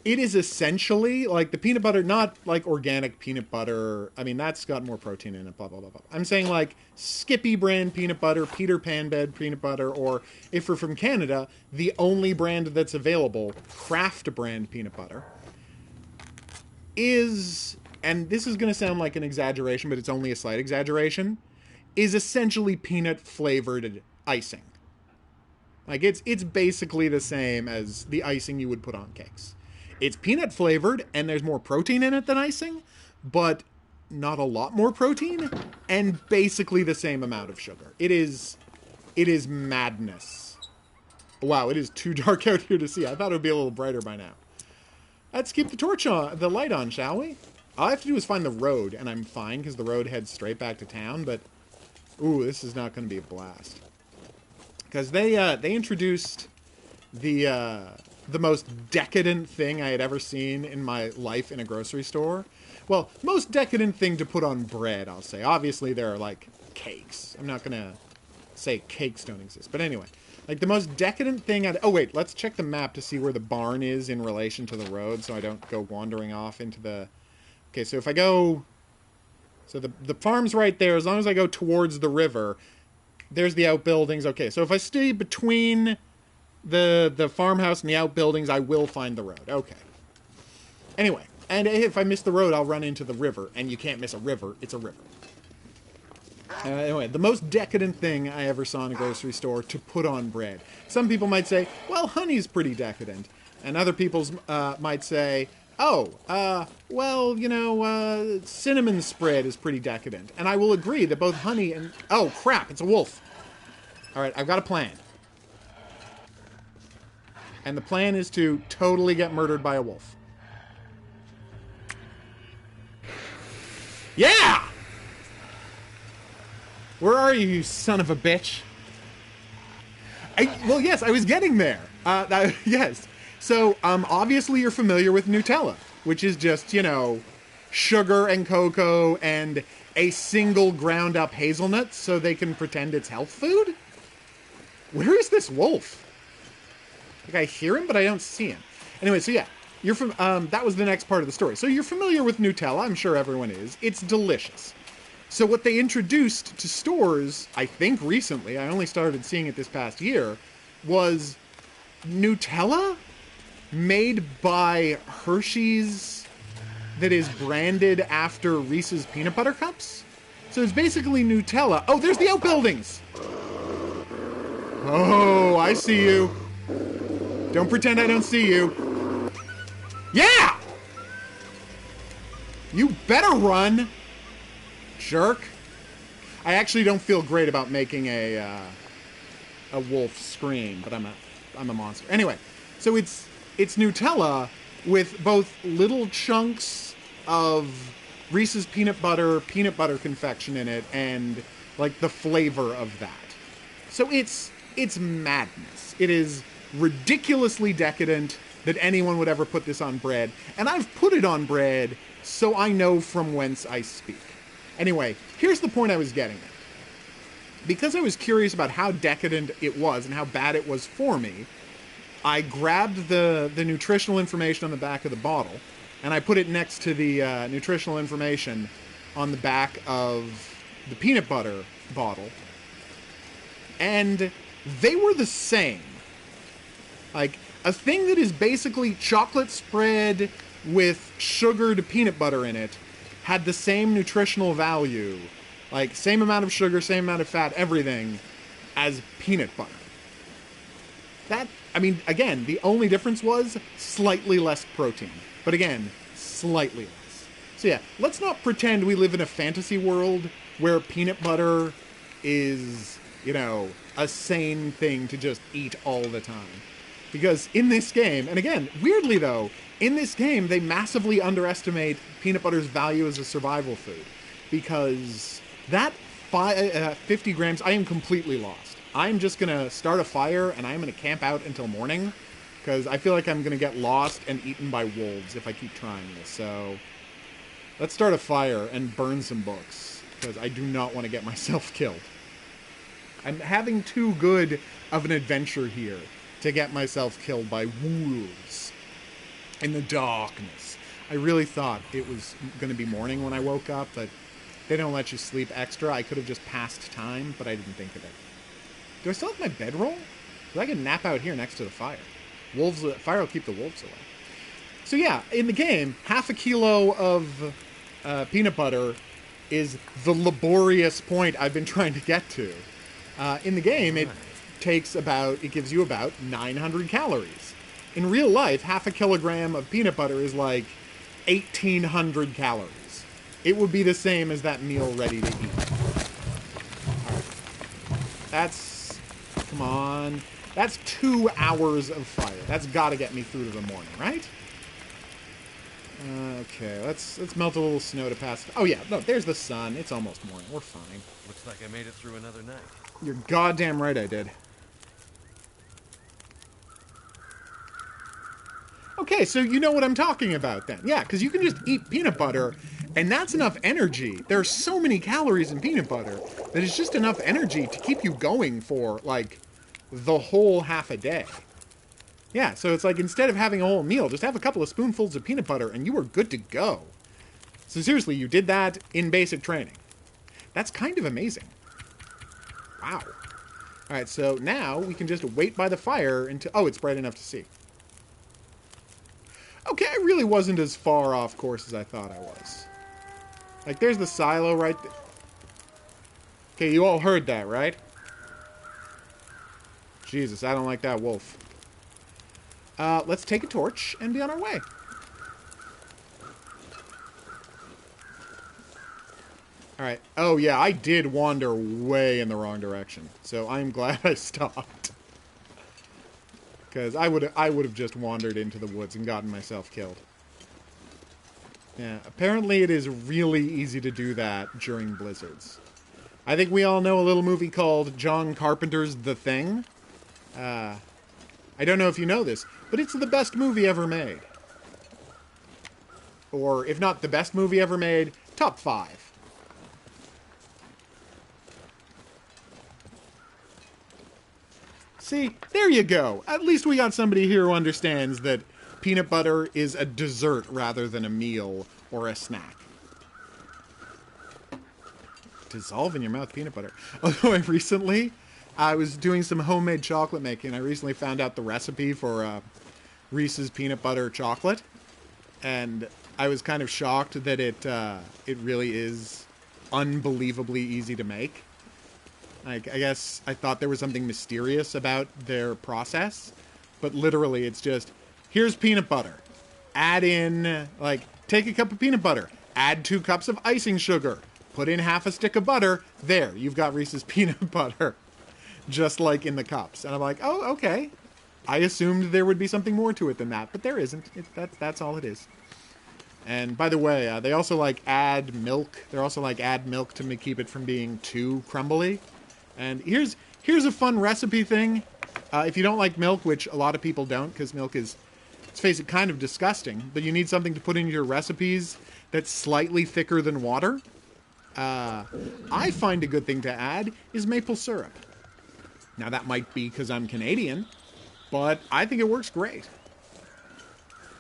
It is essentially like the peanut butter, not like organic peanut butter. I mean, that's got more protein in it, blah, blah, blah, blah. I'm saying like Skippy brand peanut butter, Peter Pan bed peanut butter, or if we're from Canada, the only brand that's available, Kraft brand peanut butter, is, and this is going to sound like an exaggeration, but it's only a slight exaggeration, is essentially peanut flavored icing. Like, it's basically the same as the icing you would put on cakes. It's peanut flavored, and there's more protein in it than icing, but not a lot more protein, and basically the same amount of sugar. It is madness. Wow, it is too dark out here to see. I thought it would be a little brighter by now. Let's keep the torch on, the light on, shall we? All I have to do is find the road, and I'm fine, because the road heads straight back to town, but... Ooh, this is not going to be a blast. Because they introduced the most decadent thing I had ever seen in my life in a grocery store. Well, most decadent thing to put on bread, I'll say. Obviously, there are, like, cakes. I'm not going to say cakes don't exist. But anyway, like, the most decadent thing I'd... Oh, wait, let's check the map to see where the barn is in relation to the road so I don't go wandering off into the... Okay, so if I go... So the farm's right there. As long as I go towards the river, there's the outbuildings. Okay, so if I stay between the farmhouse and the outbuildings, I will find the road. Okay. Anyway, and if I miss the road, I'll run into the river. And you can't miss a river. It's a river. Anyway, the most decadent thing I ever saw in a grocery store to put on bread. Some people might say, well, honey's pretty decadent. And other people might say... Oh, well, you know, cinnamon spread is pretty decadent. And I will agree that both honey and... Oh, crap, it's a wolf. All right, I've got a plan. And the plan is to totally get murdered by a wolf. Yeah! Where are you, you son of a bitch? Well, yes, I was getting there. Yes. So, obviously you're familiar with Nutella, which is just, you know, sugar and cocoa and a single ground up hazelnut so they can pretend it's health food? Where is this wolf? Like, I hear him, but I don't see him. Anyway, so yeah, you're from, that was the next part of the story. So you're familiar with Nutella, I'm sure everyone is. It's delicious. So what they introduced to stores, I think recently, I only started seeing it this past year, was Nutella made by Hershey's that is branded after Reese's Peanut Butter Cups. So it's basically Nutella. Oh, there's the outbuildings! Oh, I see you. Don't pretend I don't see you. Yeah! You better run, jerk. I actually don't feel great about making a wolf scream, but I'm a monster. Anyway, so it's Nutella with both little chunks of Reese's peanut butter confection in it, and like the flavor of that. So it's madness. It is ridiculously decadent that anyone would ever put this on bread, and I've put it on bread so I know from whence I speak. Anyway, here's the point I was getting at. Because I was curious about how decadent it was and how bad it was for me, I grabbed the nutritional information on the back of the bottle, and I put it next to the nutritional information on the back of the peanut butter bottle. And they were the same. Like, a thing that is basically chocolate spread with sugared peanut butter in it had the same nutritional value, like same amount of sugar, same amount of fat, everything, as peanut butter. That, I mean, again, the only difference was slightly less protein. But again, slightly less. So yeah, let's not pretend we live in a fantasy world where peanut butter is, you know, a sane thing to just eat all the time. Because in this game, and again, weirdly though, in this game, they massively underestimate peanut butter's value as a survival food. Because that 50 grams, I am completely lost. I'm just going to start a fire, and I'm going to camp out until morning. Because I feel like I'm going to get lost and eaten by wolves if I keep trying this. So, let's start a fire and burn some books. Because I do not want to get myself killed. I'm having too good of an adventure here to get myself killed by wolves in the darkness. I really thought it was going to be morning when I woke up, but they don't let you sleep extra. I could have just passed time, but I didn't think of it. Do I still have my bedroll? Because I can nap out here next to the fire. Fire will keep the wolves away. So yeah, in the game, half a kilo of peanut butter is the laborious point I've been trying to get to. In the game, it gives you about 900 calories. In real life, half a kilogram of peanut butter is like 1,800 calories. It would be the same as that meal ready to eat. All right. Come on. That's 2 hours of fire. That's got to get me through to the morning, right? Okay, let's melt a little snow to pass. Oh yeah, no, there's the sun. It's almost morning. We're fine. Looks like I made it through another night. You're goddamn right I did. Okay, so you know what I'm talking about then. Yeah, because you can just eat peanut butter, and that's enough energy. There are so many calories in peanut butter that it's just enough energy to keep you going for, like, the whole half a day. Yeah, so it's like instead of having a whole meal, just have a couple of spoonfuls of peanut butter, and you are good to go. So seriously, you did that in basic training. That's kind of amazing. Wow. All right, so now we can just wait by the fire until... Oh, it's bright enough to see. Okay, I really wasn't as far off course as I thought I was. Like, there's the silo right there. Okay, you all heard that, right? Jesus, I don't like that wolf. Let's take a torch and be on our way. Alright. Oh, yeah, I did wander way in the wrong direction. So I'm glad I stopped. Because I would have just wandered into the woods and gotten myself killed. Yeah, apparently it is really easy to do that during blizzards. I think we all know a little movie called John Carpenter's The Thing. I don't know if you know this, but it's the best movie ever made. Or, if not the best movie ever made, top 5. See, there you go. At least we got somebody here who understands that peanut butter is a dessert rather than a meal or a snack. Dissolve in your mouth peanut butter. Although I was doing some homemade chocolate making. I recently found out the recipe for Reese's peanut butter chocolate. And I was kind of shocked that it really is unbelievably easy to make. Like, I guess I thought there was something mysterious about their process, but literally it's just, here's peanut butter. Add in, like, take a cup of peanut butter. Add 2 cups of icing sugar. Put in half a stick of butter. There, you've got Reese's peanut butter. Just like in the cups. And I'm like, oh, okay. I assumed there would be something more to it than that, but there isn't. That's all it is. And by the way, they also, like, add milk. They're also, like, add milk to keep it from being too crumbly. And here's a fun recipe thing. If you don't like milk, which a lot of people don't, because milk is, let's face it, kind of disgusting, but you need something to put in your recipes that's slightly thicker than water. I find a good thing to add is maple syrup. Now, that might be because I'm Canadian, but I think it works great.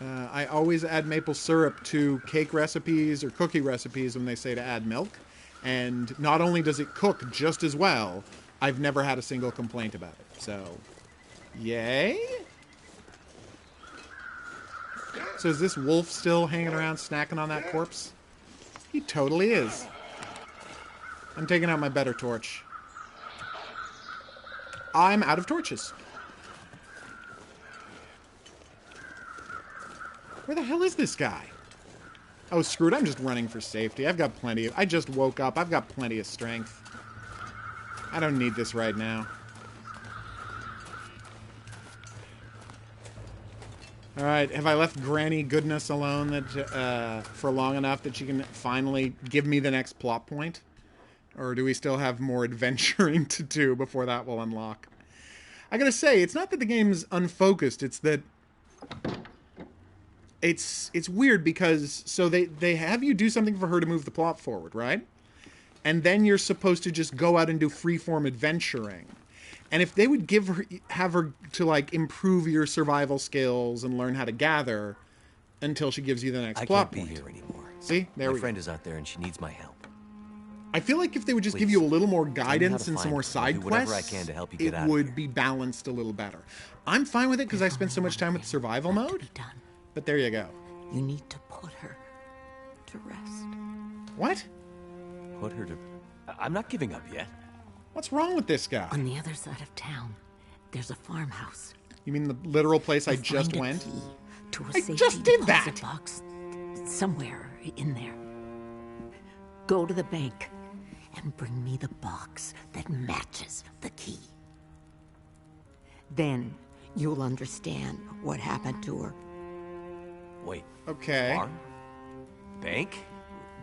I always add maple syrup to cake recipes or cookie recipes when they say to add milk. And not only does it cook just as well, I've never had a single complaint about it. So, yay. So is this wolf still hanging around snacking on that corpse? He totally is. I'm taking out my better torch. I'm out of torches. Where the hell is this guy? Oh, screw it. I'm just running for safety. I just woke up. I've got plenty of strength. I don't need this right now. Alright, have I left Granny Goodness alone for long enough that she can finally give me the next plot point? Or do we still have more adventuring to do before that will unlock? I gotta say, it's not that the game's unfocused, it's that... It's weird because, so they have you do something for her to move the plot forward, right? And then you're supposed to just go out and do freeform adventuring. And if they would have her to, like, improve your survival skills and learn how to gather until she gives you the next plot point. I can't be here anymore. See? There we go. My friend is out there and she needs my help. I feel like if they would just give you a little more guidance and some more side quests, it would be balanced a little better. I'm fine with it because I spent so much time with survival mode. But there you go. You need to put her to rest. What? Put her to... I'm not giving up yet. What's wrong with this guy? On the other side of town, there's a farmhouse. You mean the literal place I just went? To a I just did that! Box somewhere in there. Go to the bank and bring me the box that matches the key. Then you'll understand what happened to her. Wait. Okay. Farm? Bank?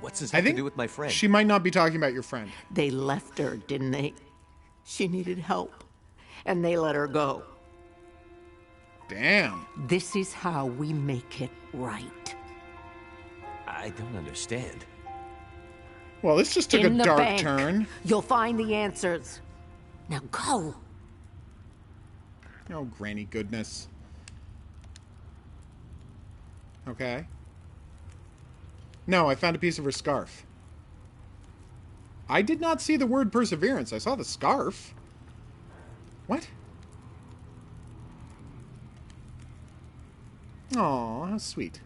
What's this I have to think do with my friend? she might not be talking about your friend. They left her, didn't they? She needed help, and they let her go. Damn. This is how we make it right. I don't understand. Well, this just took In a the dark bank, turn. you'll find the answers. Now go. Oh, granny goodness. Okay. No, I found a piece of her scarf. I did not see the word perseverance. I saw the scarf. What? Aw, how sweet.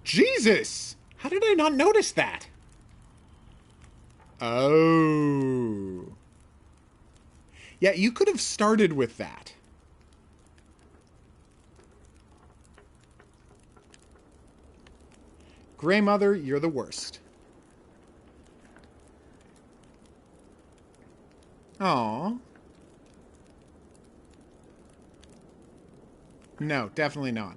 Jesus! How did I not notice that? Oh. Yeah, you could have started with that. Grey Mother, you're the worst. Aw. No, definitely not.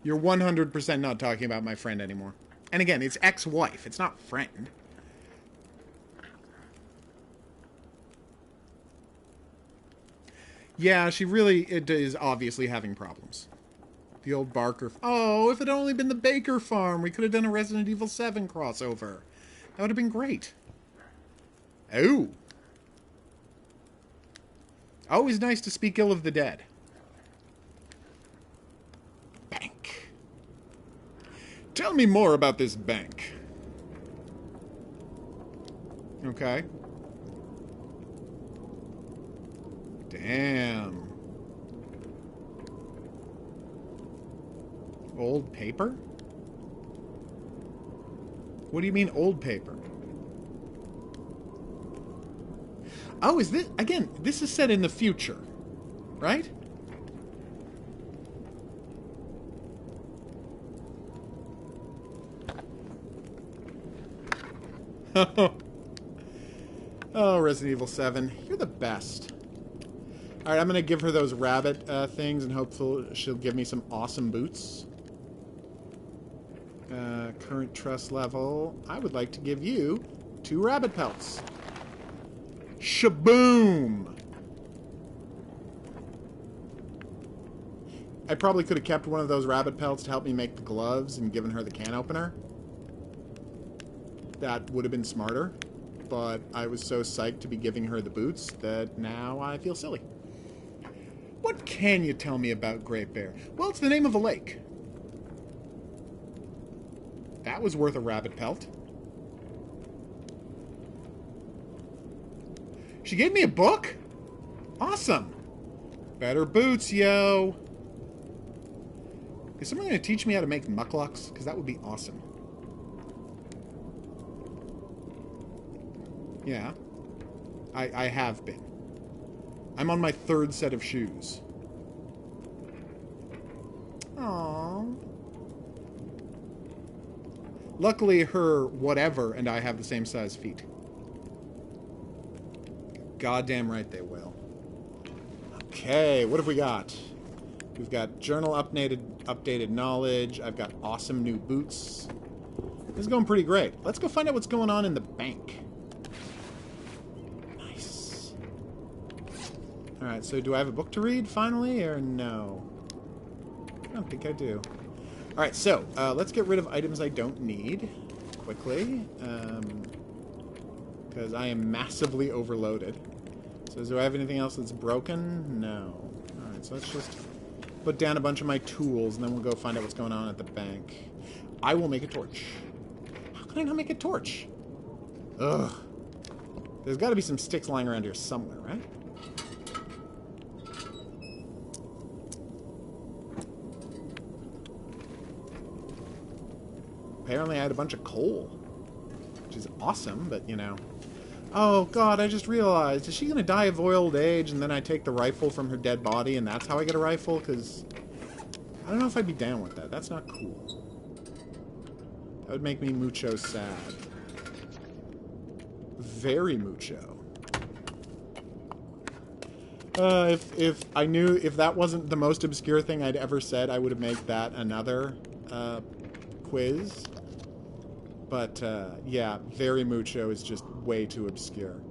You're 100% not talking about my friend anymore. And again, it's ex-wife. It's not friend. Yeah, she really is obviously having problems. The old Barker... Oh, if it had only been the Baker farm, we could have done a Resident Evil 7 crossover. That would have been great. Oh. Always nice to speak ill of the dead. Bank. Tell me more about this bank. Okay. Damn. Old paper? What do you mean old paper? Oh, is this... Again, this is set in the future, right? Oh, Resident Evil 7. You're the best. Alright, I'm going to give her those rabbit things, and hopefully she'll give me some awesome boots. Current trust level. I would like to give you 2 rabbit pelts. Shaboom! I probably could have kept one of those rabbit pelts to help me make the gloves and given her the can opener. That would have been smarter. But I was so psyched to be giving her the boots that now I feel silly. What can you tell me about Great Bear? Well, it's the name of a lake. That was worth a rabbit pelt. She gave me a book? Awesome. Better boots, yo. Is someone going to teach me how to make mucklucks? Because that would be awesome. Yeah. I have been. I'm on my 3rd set of shoes. Aww. Luckily, her whatever and I have the same size feet. Goddamn right they will. Okay, what have we got? We've got journal updated knowledge. I've got awesome new boots. This is going pretty great. Let's go find out what's going on in the bank. Nice. Alright, so do I have a book to read finally, or no? I don't think I do. Alright, so let's get rid of items I don't need quickly. Because I am massively overloaded. So do I have anything else that's broken? No. Alright, so let's just put down a bunch of my tools, and then we'll go find out what's going on at the bank. I will make a torch. How can I not make a torch? Ugh. There's got to be some sticks lying around here somewhere, right? Apparently I had a bunch of coal. Which is awesome, but, you know. Oh, God, I just realized. Is she going to die of old age, and then I take the rifle from her dead body, and that's how I get a rifle? Because I don't know if I'd be down with that. That's not cool. That would make me mucho sad. very mucho. If I knew, if that wasn't the most obscure thing I'd ever said, I would have made that another quiz. But yeah, very mucho is just way too obscure.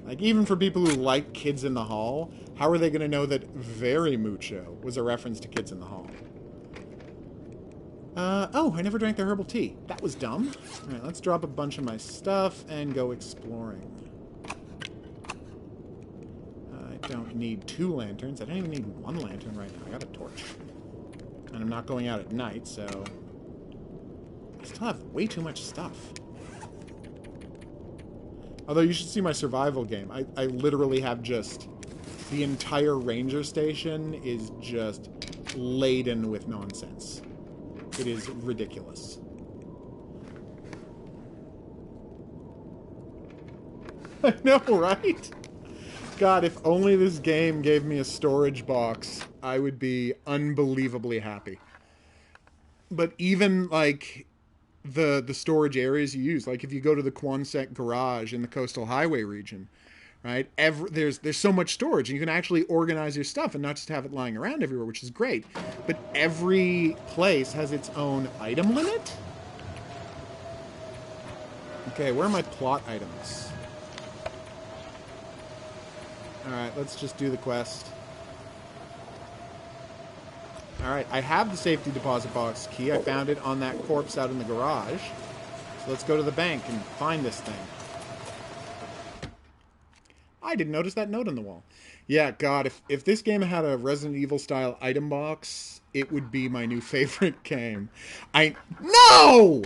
Like, even for people who like Kids in the Hall, how are they going to know that very mucho was a reference to Kids in the Hall? Oh, I never drank the herbal tea. That was dumb. Alright, let's drop a bunch of my stuff and go exploring. I don't need 2 lanterns. I don't even need 1 lantern right now. I got a torch. And I'm not going out at night, so... I still have way too much stuff. Although you should see my survival game. I literally have just... The entire ranger station is just laden with nonsense. It is ridiculous. I know, right? God, if only this game gave me a storage box, I would be unbelievably happy. But even, like, the storage areas you use, like if you go to the Quonset garage in the Coastal Highway region, right? There's so much storage, and you can actually organize your stuff and not just have it lying around everywhere, which is great. But every place has its own item limit? Okay, where are my plot items? Alright, let's just do the quest. Alright, I have the safety deposit box key. I found it on that corpse out in the garage. So let's go to the bank and find this thing. I didn't notice that note on the wall. Yeah, God, if this game had a Resident Evil style item box, it would be my new favorite game. No!